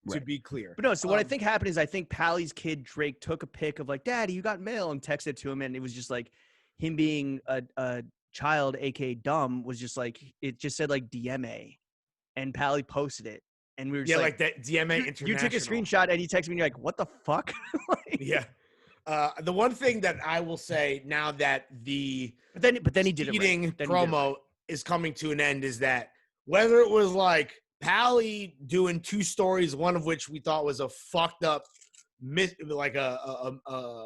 to be clear. But no, so what I think happened is I think Pally's kid Drake took a pic of like, Daddy, you got mail, and texted it to him, and it was just like him being a child, aka dumb, was just like it just said like DMA, and Pally posted it, and we were just Yeah, like that DMA you International. took a screenshot and he texted me and you're like, what the fuck? Like, Yeah. The one thing that I will say now that the but then he did it right. eating Then he did it promo right. is coming to an end is that whether it was like Pally doing 2 stories, one of which we thought was a fucked up mess up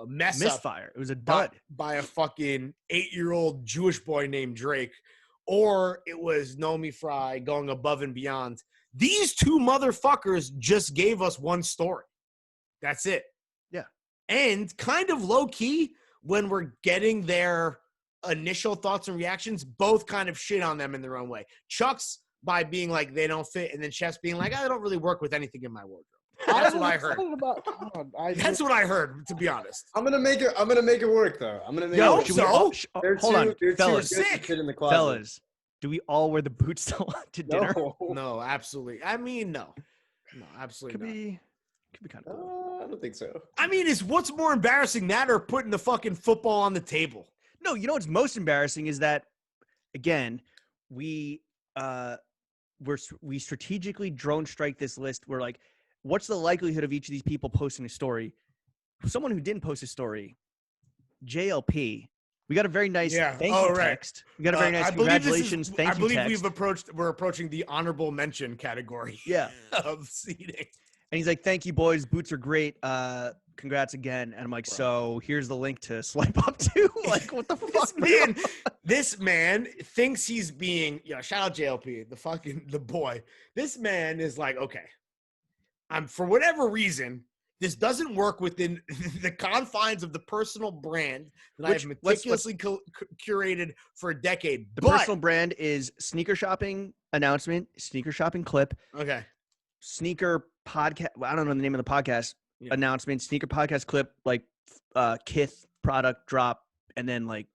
Misfire. It was a by, dud. by a fucking 8-year-old Jewish boy named Drake, or it was Nomi Fry going above and beyond. These 2 motherfuckers just gave us one story. That's it. Yeah. And kind of low key, when we're getting their initial thoughts and reactions, both kind of shit on them in their own way. Chuck's by being like they don't fit, and then Chef's being like, I don't really work with anything in my wardrobe. That's what I heard. That's what I heard, to be honest. I'm gonna make it. I'm gonna make it work though. I'm gonna make Yo, it should work. we so? all, They're hold too- on, they're too fellas, good to Sick. fit in the closet. fellas, do we all wear the boots to dinner? No. No, absolutely. I mean, no, absolutely Could not. be kind of cool. I don't think so. I mean, is what's more embarrassing, that or putting the fucking football on the table? No, you know what's most embarrassing is that, again, we strategically drone strike this list. We're like, what's the likelihood of each of these people posting a story? Someone who didn't post a story, JLP. We got a very nice thank you text. We got a very nice I believe congratulations thank you I believe text. we're approaching the honorable mention category. Yeah. Of seating. And he's like, thank you, boys. Boots are great. Congrats again. And I'm like, so here's the link to swipe up to. Like, what the fuck, man? This man thinks he's being, shout out JLP, the boy. This man is like, okay, for whatever reason, this doesn't work within the confines of the personal brand that I have meticulously curated for a decade. The personal brand is sneaker shopping announcement, sneaker shopping clip, Okay. sneaker podcast. Well, I don't know the name of the podcast announcement, sneaker podcast clip, like Kith product drop, and then like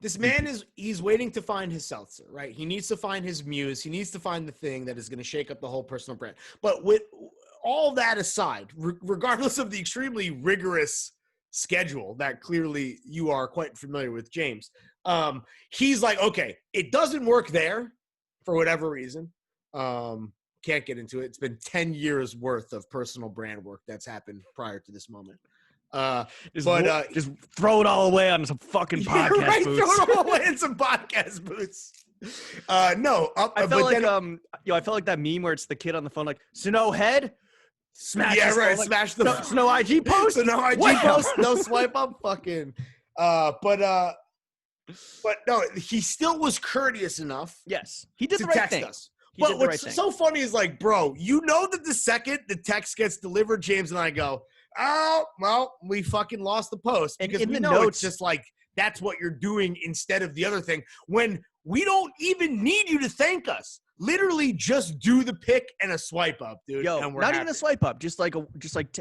This man he's waiting to find his seltzer, right? He needs to find his muse. He needs to find the thing that is going to shake up the whole personal brand. But with all that aside, regardless of the extremely rigorous schedule that clearly you are quite familiar with, James, he's like, okay, it doesn't work there for whatever reason. Can't get into it. It's been 10 years worth of personal brand work that's happened prior to this moment. just throw it all away on some fucking podcast right, boots. throw it all away in some podcast boots. I felt like that meme where it's the kid on the phone like, Snow head, smash. Yeah, his right. phone, like, Smash the Snow IG post. So no IG Wow. post, no swipe up, fucking. But But no, he still was courteous enough Yes, he did to the right text thing. us. He But did the right what's thing. so funny is like, bro, you know that the second the text gets delivered, James and I go, oh, well, we fucking lost the post. And Because in we the know notes- it's just like, that's what you're doing instead of the other thing. When we don't even need you to thank us. Literally just do the pick and a swipe up, dude. Yo, and we're not happy. even a swipe up, just like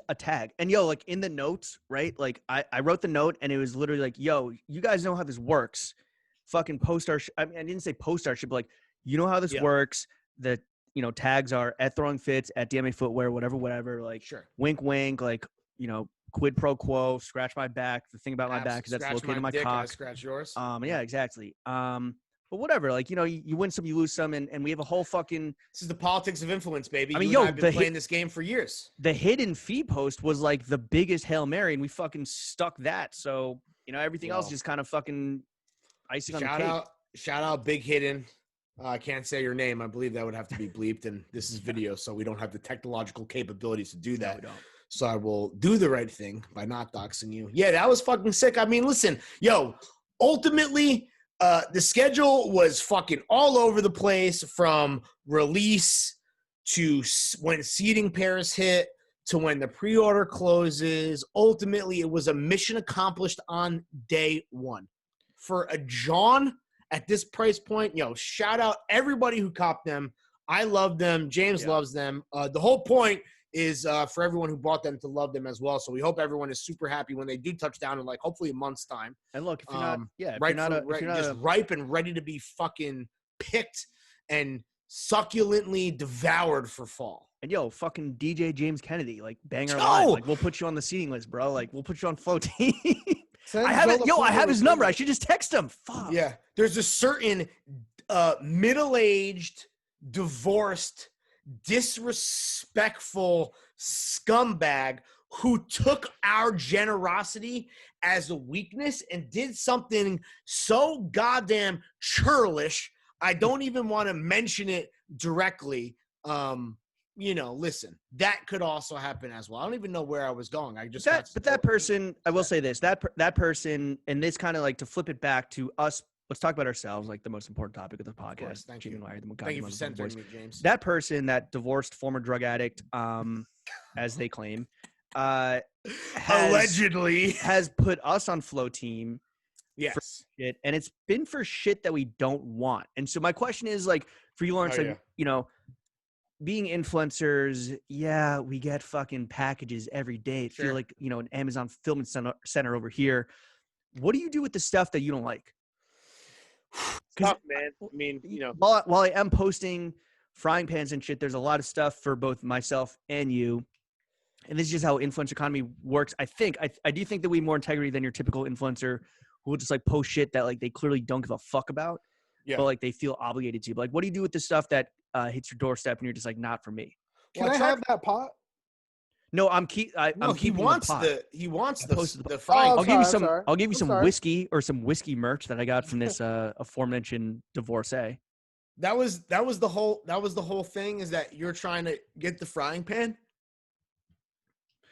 a tag. And yo, like in the notes, right? Like I wrote the note and it was literally like, yo, you guys know how this works. Fucking post our. I mean, I didn't say post our shit, but like, you know how this works. The tags are at Throwing Fits, at DMA Footwear, whatever. Like, Sure. Wink, wink. Like, quid pro quo. Scratch my back. The thing about my back is that's Scratch located in my dick, I cock. scratch yours. Yeah, exactly. But whatever. Like, you win some, you lose some, and we have a whole fucking. This is the politics of influence, baby. I mean, you and I yo, have been playing this game for years. The hidden feed post was like the biggest Hail Mary, and we fucking stuck that. So, everything else just kind of fucking icing on the cake. Shout out Big Hidden. I can't say your name. I believe that would have to be bleeped, and this is video, so we don't have the technological capabilities to do that. No, we don't. So I will do the right thing by not doxing you. Yeah, that was fucking sick. I mean, listen, yo, ultimately, the schedule was fucking all over the place from release to when seating pairs hit to when the pre-order closes. Ultimately, it was a mission accomplished on day one. For a John at this price point, shout out everybody who copped them. I love them. James loves them. The whole point is for everyone who bought them to love them as well. So we hope everyone is super happy when they do touch down in hopefully a month's time. And look, if you're just ripe and ready to be fucking picked and succulently devoured for fall. And yo, fucking DJ James Kennedy, like bang our line. Like we'll put you on the seating list, bro. Like we'll put you on flow team. I have his number. I should just text him. Fuck. Yeah. There's a certain middle-aged, divorced, disrespectful scumbag who took our generosity as a weakness and did something so goddamn churlish. I don't even want to mention it directly. Listen, that could also happen as well. I don't even know where I was going. I just that person. I will say this: that person, and this kind of like to flip it back to us. Let's talk about ourselves, like the most important topic of the podcast. Of course, thank you. Thank you for centering me, James. That person, that divorced former drug addict, as they claim, allegedly has put us on flow team. Yes. For shit, and it's been for shit that we don't want. And so my question is, like, for you, Lawrence, being influencers, we get fucking packages every day. Feel like, an Amazon fulfillment center over here. What do you do with the stuff that you don't like? Tough, man. I mean, while I am posting frying pans and shit, there's a lot of stuff for both myself and you. And this is just how influencer economy works. I do think that we have more integrity than your typical influencer who will just like post shit that like they clearly don't give a fuck about. Yeah. But like they feel obligated to. But like, what do you do with the stuff that hits your doorstep and you're just like, not for me? Can I have that pot? No, he wants the frying. I'll give you some whiskey or some whiskey merch that I got from this aforementioned divorcee. That was the whole thing, is that you're trying to get the frying pan.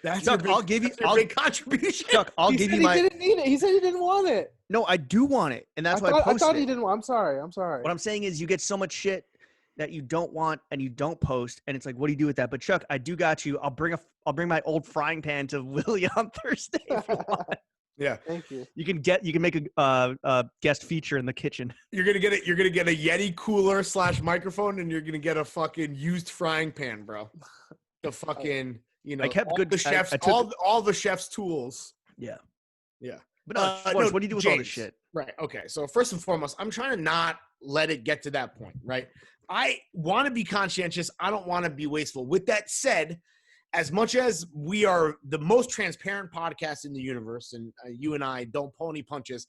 That's Chuck, I'll give you a big contribution. Chuck, I'll give you my. He didn't need it. He said he didn't want it. No, I do want it, and that's why I posted. I thought he didn't. I'm sorry. What I'm saying is, you get so much shit that you don't want and you don't post, and it's like, what do you do with that? But Chuck, I do got you. I'll bring my old frying pan to Willie on Thursday if you want. Yeah, thank you. You can make a guest feature in the kitchen. You're gonna get it. You're gonna get a Yeti cooler / microphone, and you're gonna get a fucking used frying pan, bro. The fucking I kept all good. The chefs, all the chefs' tools. Yeah. Yeah. But what do you do with all this shit? Right. Okay. So first and foremost, I'm trying to not let it get to that point. Right. I want to be conscientious. I don't want to be wasteful. With that said, as much as we are the most transparent podcast in the universe, and you and I don't pull any punches,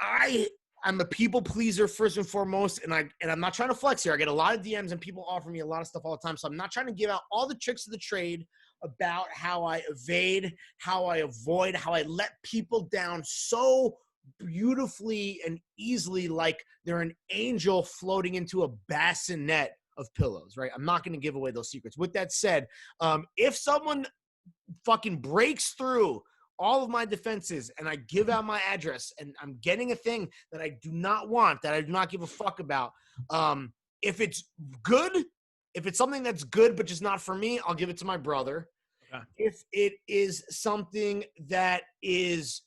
I'm a people pleaser first and foremost, and I'm not trying to flex here. I get a lot of DMs and people offer me a lot of stuff all the time, so I'm not trying to give out all the tricks of the trade about how I evade, how I avoid, how I let people down so beautifully and easily, like they're an angel floating into a bassinet of pillows, right? I'm not going to give away those secrets. With that said, if someone fucking breaks through all of my defenses and I give out my address and I'm getting a thing that I do not want, that I do not give a fuck about, if it's good, if it's something that's good but just not for me, I'll give it to my brother. Okay. If it is something that is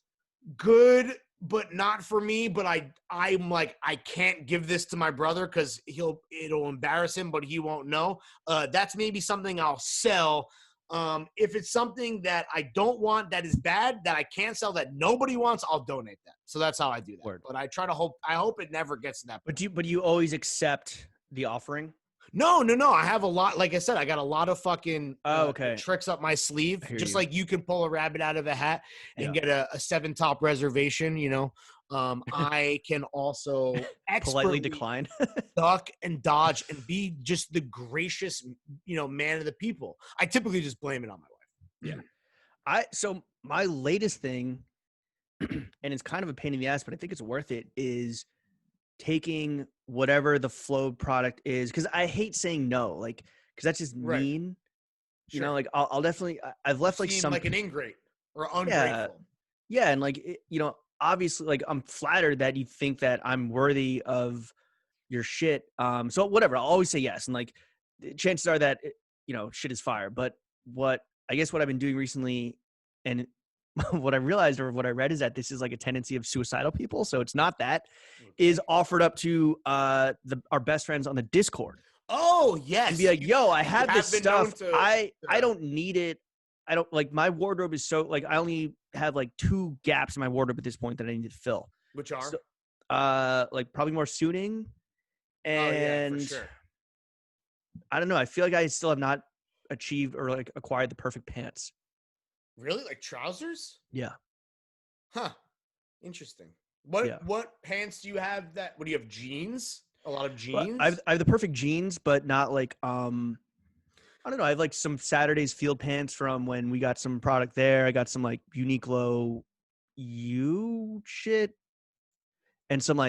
good but not for me, but I'm like, I can't give this to my brother because it'll embarrass him, but he won't know. That's maybe something I'll sell. If it's something that I don't want, that is bad, that I can't sell, that nobody wants, I'll donate that. So that's how I do that. Word. But I hope it never gets to that point. But you always accept the offering? No. I have a lot. Like I said, I got a lot of fucking tricks up my sleeve. Just like you can pull a rabbit out of a hat and get a 7-top reservation, I can also politely decline, duck and dodge and be just the gracious, man of the people. I typically just blame it on my wife. Yeah. So my latest thing, and it's kind of a pain in the ass, but I think it's worth it, is taking whatever the flow product is, because I hate saying no, because that's just mean. Sure. Like I'll definitely, I've left some like an ingrate or ungrateful. Yeah, and obviously, I'm flattered that you think that I'm worthy of your shit. So whatever, I'll always say yes, and chances are that shit is fire. But what I've been doing recently, and what I realized or what I read, is that this is a tendency of suicidal people. So it's not that. Is offered up to our best friends on the Discord. Oh yes. And be like, yo, I have this stuff. I don't need it. I don't my wardrobe is so I only have 2 gaps in my wardrobe at this point that I need to fill. Which are? So, probably more suiting. And for sure. I don't know. I feel like I still have not achieved or acquired the perfect pants. Really? Trousers? Yeah. Huh. Interesting. What pants do you have what do you have, jeans? A lot of jeans? Well, I have the perfect jeans, but not I don't know. I have some Saturday's field pants from when we got some product there. I got some Uniqlo U shit and some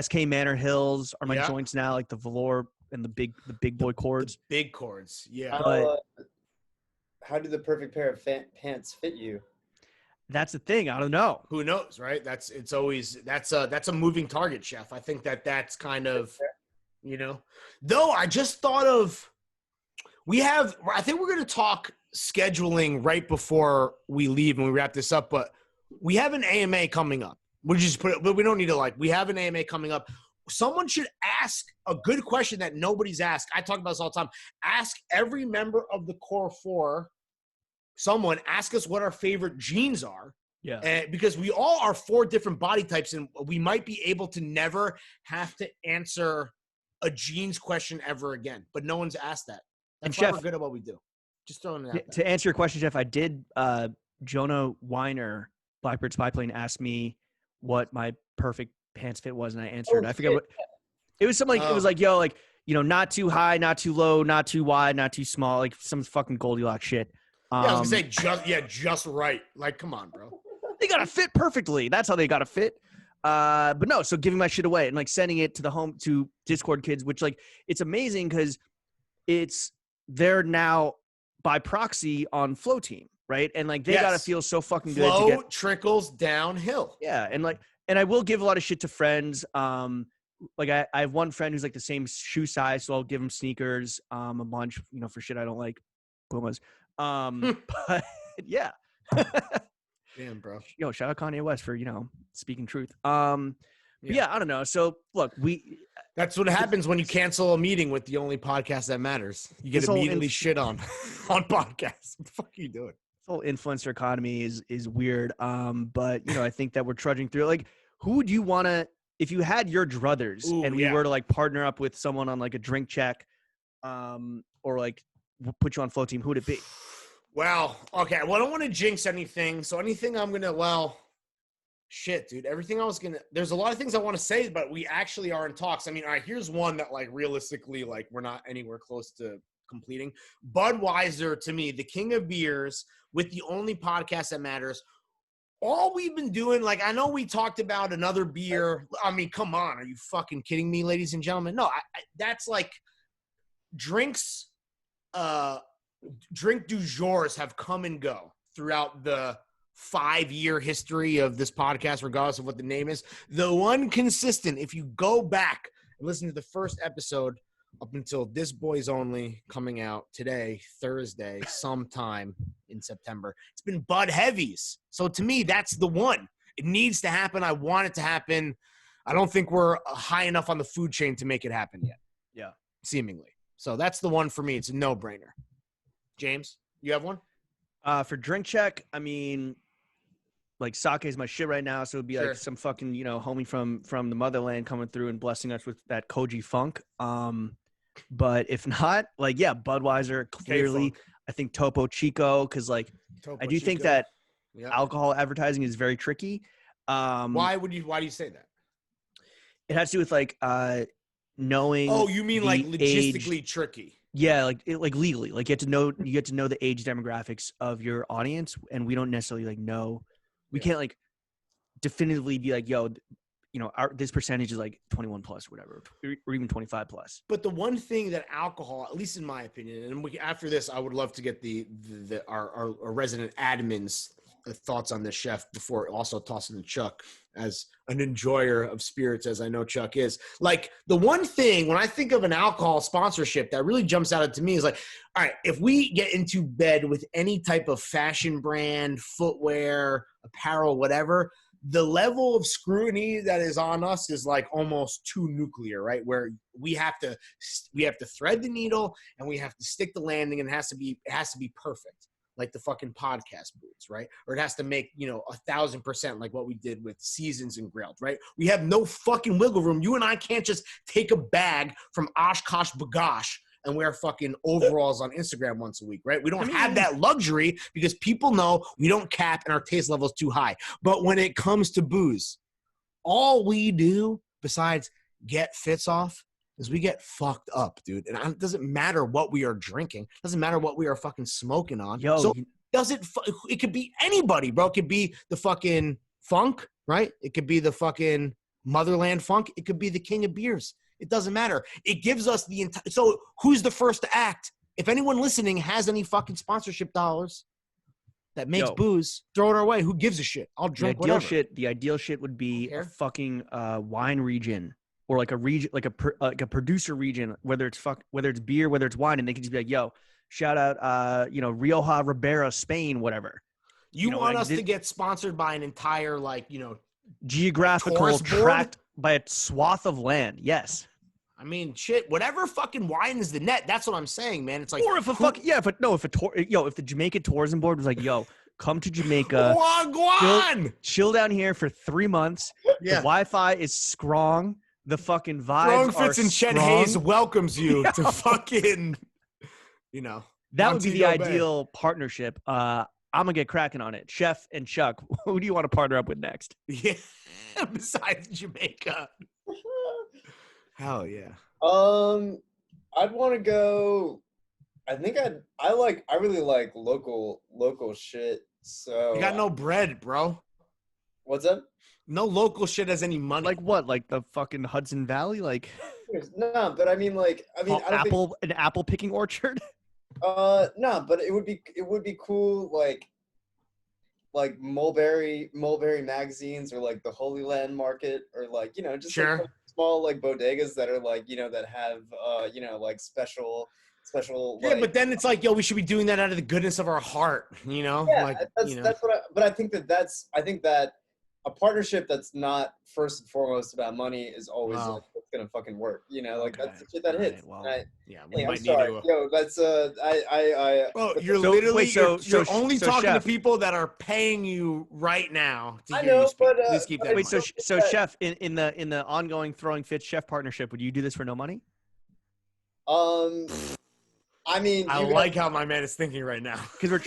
SK Manor Hills are my joints now, the velour and the big boy cords. The big cords, yeah. How do the perfect pair of pants fit you? That's the thing. I don't know. Who knows, right? That's a moving target, Chef. I think that's kind of, Though I just thought of, I think we're going to talk scheduling right before we leave and we wrap this up, but we have an AMA coming up. We just put it, but we don't need to we have an AMA coming up. Someone should ask a good question that nobody's asked. I talk about this all the time. Ask every member of the core 4. Someone ask us what our favorite jeans are. Yeah. And because we all are 4 different body types, and we might be able to never have to answer a jeans question ever again. But no one's asked that. That's why we're good at what we do. Just throwing it out there. To answer your question, Jeff, I did. Jonah Weiner, Blackbird Spy Plane, asked me what my perfect pants fit was, and I answered. I forget what it was. Something it was yo, not too high, not too low, not too wide, not too small, some fucking Goldilocks shit. I was gonna say just right. Come on, bro. They gotta fit perfectly. That's how they gotta fit. But no, so giving my shit away and sending it to Discord kids, which it's amazing because they're now by proxy on Flow Team, right? And they gotta feel so fucking good. Flow trickles downhill. Yeah, and I will give a lot of shit to friends. I have one friend who's the same shoe size, so I'll give him sneakers, a bunch, for shit I don't like. Pumas. But yeah. Damn, bro. Yo, shout out Kanye West for, speaking truth. Yeah, I don't know. So look, that's what happens when you cancel a meeting with the only podcast that matters. You get immediately shit on podcasts. What the fuck are you doing? This whole influencer economy is weird. But I think that we're trudging through. Who would you want to, if you had your druthers and we were to partner up with someone on a drink check, or put you on Flow Team, who would it be? Well, okay. Well, I don't want to jinx anything. So anything I'm going to, shit, dude. Everything I was going to, there's a lot of things I want to say, but we actually are in talks. I mean, all right, here's one that realistically, we're not anywhere close to completing. Budweiser, to me, the king of beers with the only podcast that matters. All we've been doing, I know we talked about another beer. I mean, come on. Are you fucking kidding me, ladies and gentlemen? No, that's drinks, drink du jours have come and go throughout the 5-year history of this podcast, regardless of what the name is, the one consistent, if you go back and listen to the first episode up until This Boys Only coming out today, Thursday, sometime in September, it's been Bud Heavies. So to me, that's the one. It needs to happen. I want it to happen. I don't think we're high enough on the food chain to make it happen yet. Yeah. Seemingly. So that's the one for me. It's a no-brainer. James, you have one? For drink check, I mean, like sake is my shit right now, so it'd be Sure. like some fucking, homie from the motherland coming through and blessing us with that Koji Funk. But if not, like, yeah, Budweiser, clearly. K-Funk. I think Topo Chico, because like I do think that alcohol advertising is very tricky. Why do you say that? It has to do with like knowing. Oh, you mean like the logistically age. tricky? Yeah, like legally, like you get to know the age demographics of your audience, and we don't necessarily like know. We can't like definitively be like, yo, this percentage is like 21 plus, or whatever, or even 25 plus. But the one thing that alcohol, at least in my opinion, and after this, I would love to get our resident admin's thoughts on this, chef, before also tossing to Chuck as an enjoyer of spirits, as I know Chuck is. Like, the one thing when I think of an alcohol sponsorship that really jumps out to me is like, all right, if we get into bed with any type of fashion brand, footwear, apparel, whatever, the level of scrutiny that is on us is like almost too nuclear, right? Where we have to thread the needle and we have to stick the landing, and it has to be perfect. Like the fucking podcast boots, right? Or it has to make, 1,000% like what we did with Seasons and Grilled, right? We have no fucking wiggle room. You and I can't just take a bag from Oshkosh Bagosh and wear fucking overalls on Instagram once a week, right? We don't have that luxury because people know we don't cap and our taste level is too high. But when it comes to booze, all we do besides get fits off is we get fucked up, dude. And it doesn't matter what we are drinking. It doesn't matter what we are fucking smoking on. So it could be anybody, bro. It could be the fucking funk, right? It could be the fucking motherland funk. It could be the king of beers. It doesn't matter. It gives us the entire. So who's the first to act? If anyone listening has any fucking sponsorship dollars that makes booze, throw it our way. Who gives a shit? I'll drink whatever. The ideal shit would be a fucking wine region. Or like a region, like a producer region, whether it's beer, whether it's wine, and they can just be like, "Yo, shout out, Rioja, Ribera, Spain, whatever." You want us to get sponsored by an entire geographical tract, by a swath of land? Yes. I mean, shit. Whatever fucking wine is the net. That's what I'm saying, man. It's like, or if the Jamaica Tourism Board was like, "Yo, come to Jamaica, chill down here for 3 months. The Wi-Fi is strong." The fucking vibes Fitz and Chet Hayes welcomes you to fucking, That would be the ideal partnership. I'm going to get cracking on it. Chef and Chuck, who do you want to partner up with next? Yeah, besides Jamaica. Hell yeah. I'd want to go, I think I really like local shit. So you got no bread, bro. What's up? No local shit has any money. Like what? Like the fucking Hudson Valley? Like no, but I mean, an apple picking orchard? No, but it would be cool, like Mulberry magazines, or like the Holy Land Market, or like just like small like bodegas that are like that have like special. Yeah, but then it's like, yo, we should be doing that out of the goodness of our heart, Yeah, that's what. But I think that a partnership that's not first and foremost about money is always it's gonna fucking work. That's the shit that hits. We might I'm sorry. need to. Yo, that's Bro, you're you're only talking Chef, to people that are paying you right now. To I hear know, you speak. but please keep that. In mind. So Chef, in the ongoing Throwing Fits Chef partnership, would you do this for no money? I mean, I like how my man is thinking right now. Because we're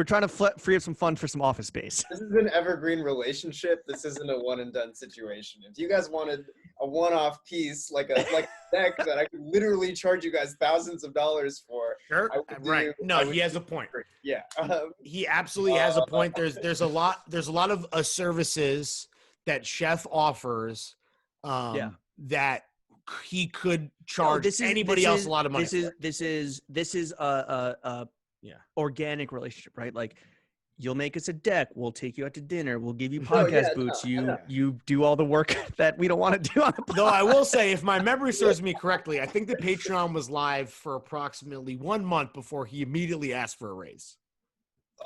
trying to free up some funds for some office space. This is an evergreen relationship. This isn't a one and done situation. If you guys wanted a one-off piece, like a deck that I could literally charge you guys thousands of dollars for, sure, right? No, he has a point. Yeah, he absolutely has a point. There's a lot of services that Chef offers. That he could charge anybody else a lot of money. This is a organic relationship, right? Like You'll make us a deck. We'll take you out to dinner. We'll give you Oh, podcast yeah, boots. no. You do all the work that we don't want to do on the podcast. Though I will say, if my memory serves me correctly, I think the Patreon was live for approximately 1 month before he immediately asked for a raise.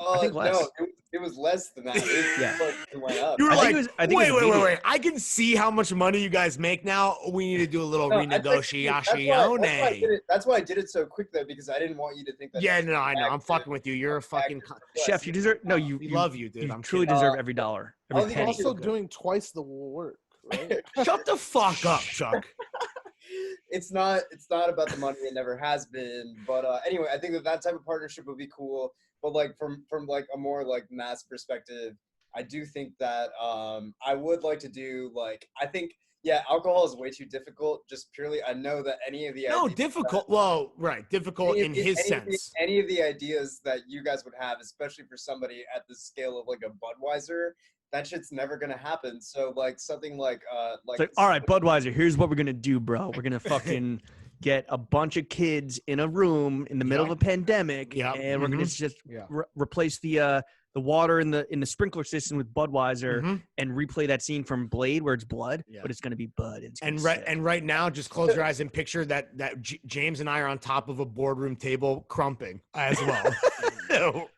I think less. No, it was less than that. It went up. You were I think like, it was- I think it was wait. immediate. I can see how much money you guys make now. We need to do a little No, that's renegotiation. That's why I did it so quick though, because I didn't want you to think that. Yeah, no, I know. I'm fucking with you. You're a fucking Chef, you deserve. No, we love you, dude. You I'm truly kidding. deserve every dollar. Every I'll leave penny. also Also doing twice the work, right? Shut the fuck up, Chuck. It's not about the money. It never has been. But anyway, I think that type of partnership would be cool. But like from like a more like mass perspective, I do think that I would like to do like I think alcohol is way too difficult. Just purely, I know that any of the Difficult. Well, right, difficult in his sense. Any of the ideas that you guys would have, especially for somebody at the scale of like a Budweiser, that shit's never gonna happen. So like something like It's like, all right, Budweiser, here's what we're gonna do, bro. We're gonna fucking get a bunch of kids in a room in the middle of a pandemic, and we're gonna just replace the water in the sprinkler system with Budweiser and replay that scene from Blade where it's blood, but it's gonna be Bud. And right now, just close your eyes and picture that James and I are on top of a boardroom table crumping as well.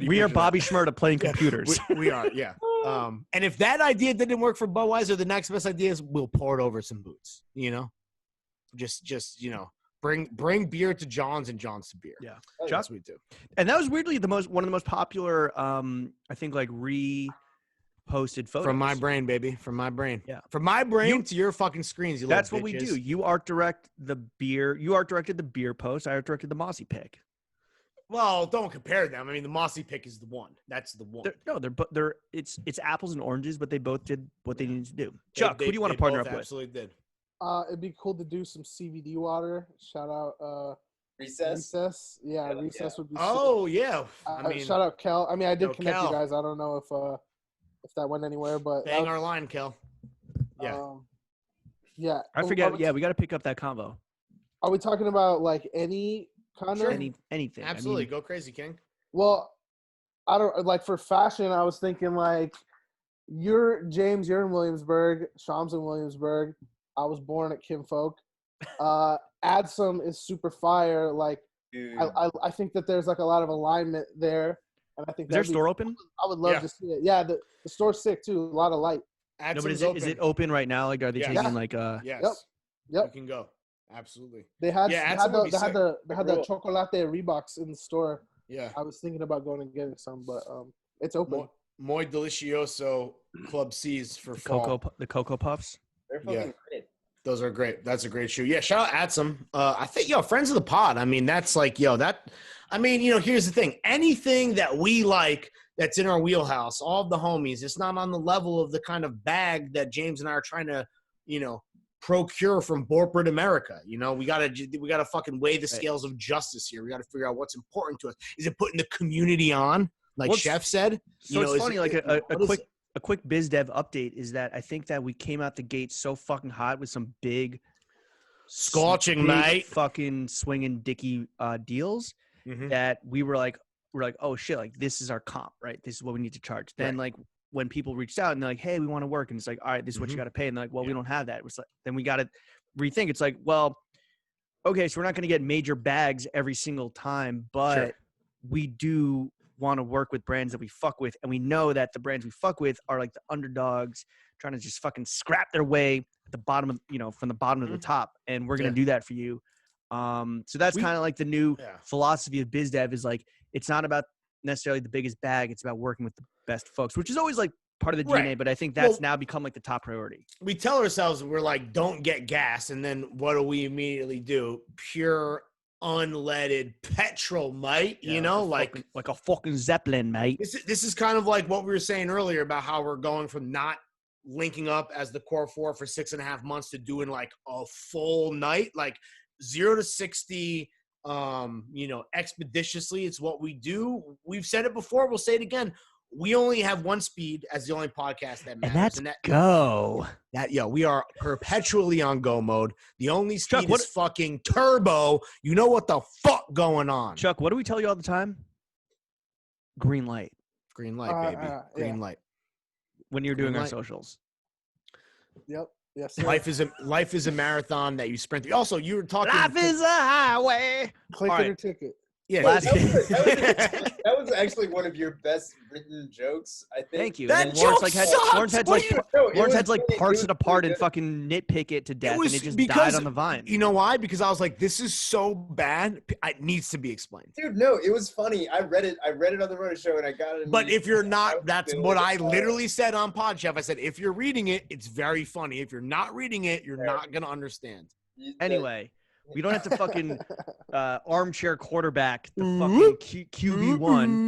we are Bobby Shmurda playing computers. We are, yeah. And if that idea didn't work for Budweiser, the next best idea is we'll pour it over some boots. You know, just bring beer to John's and John's to beer. Yeah, that's what we do. And that was weirdly one of the most popular, I think, like reposted photos From my brain, baby. From my brain. Yeah, from my brain to your fucking screens. You that's little what bitches. we do. You art direct the beer. You art directed the beer post. I art directed the Mossy pick. Well, don't compare them. I mean, the Mossy pick is the one. That's the one. It's apples and oranges, but they both did what they needed to do. Chuck, who do you want to partner up with? Absolutely did. It'd be cool to do some CBD water. Shout out Recess. Yeah, Recess would be. Oh yeah. I mean, shout out Kel. I mean, I did connect Kel. you guys. I don't know if that went anywhere, but bang our line, Kel. Yeah. Yeah. I forget. Yeah, we got to pick up that convo. Are we talking about like any kind of anything? Absolutely, I mean, go crazy, King. Well, I don't like for fashion. I was thinking like you're James. You're in Williamsburg. Sham's in Williamsburg. I was born at Kinfolk. Adsum is super fire. Like I think that there's like a lot of alignment there, and I think is their store open? I would love to see it. Yeah, the store's sick too. A lot of light. No, but is it open right now? Like, are they taking like Yes. Yep. You can go. Absolutely. They had the Cool. chocolate Reeboks in the store. Yeah. I was thinking about going and getting some, but it's open. Muy Delicioso Club C's for fall. The Cocoa Puffs. They're fucking great. Those are great. That's a great shoe. Yeah, shout out Adsum. I think, friends of the pod. I mean, that's like, here's the thing. Anything that we like that's in our wheelhouse, all of the homies, it's not on the level of the kind of bag that James and I are trying to, procure from corporate America. We gotta fucking weigh the scales of justice here. We gotta figure out what's important to us. Is it putting the community on, like Chef said? So it's funny, like a quick biz dev update is that I think that we came out the gate so fucking hot with some big scorching, mate, fucking swinging dicky deals that we're like, oh shit, like this is our comp, right? This is what we need to charge. Then like when people reached out and they're like, hey, we want to work, and it's like, all right, this is what you got to pay, and they're like, well, we don't have that. It's like, then we got to rethink. It's like, well, okay, so we're not going to get major bags every single time, but we do want to work with brands that we fuck with, and we know that the brands we fuck with are like the underdogs trying to just fucking scrap their way at the bottom of from the bottom to the top, and we're gonna do that for you. So that's kind of like the new philosophy of biz dev is like it's not about necessarily the biggest bag, it's about working with the best folks, which is always like part of the DNA, but I think that's now become like the top priority. We tell ourselves we're like, don't get gas, and then what do we immediately do? Pure unleaded petrol, mate. Like a fucking Zeppelin, mate. This is kind of like what we were saying earlier about how we're going from not linking up as the core four for 6.5 months to doing like a full night, like 0 to 60 expeditiously. It's what we do. We've said it before, we'll say it again. We only have one speed as the only podcast that matters. And that's go. We are perpetually on go mode. The only speed is fucking turbo. You know what the fuck going on. Chuck, what do we tell you all the time? Green light. Green light, baby. Green yeah. light. when you're doing Green our light. socials. Yep. Yes. Sir. Life is a marathon that you sprint through. Also, you were talking. Life is a highway. Click All it right. or ticket. Yeah. Last- That was actually one of your best written jokes, I think. Thank you. That And Lawrence, joke had sucks! Lawrence had What like do you- No, it Lawrence was had to like really- parse it it was apart really and good. fucking nitpick it to death, and was it just because- died on the vine. You know why? Because I was like, this is so bad. It needs to be explained. Dude, no, it was funny. I read it on the Roto Show, and I got it. But if you're I not, was that's feeling what it. I literally said on Podchef. I said, if you're reading it, it's very funny. If you're not reading it, you're not going to understand. Anyway, we don't have to fucking armchair quarterback the fucking QB1.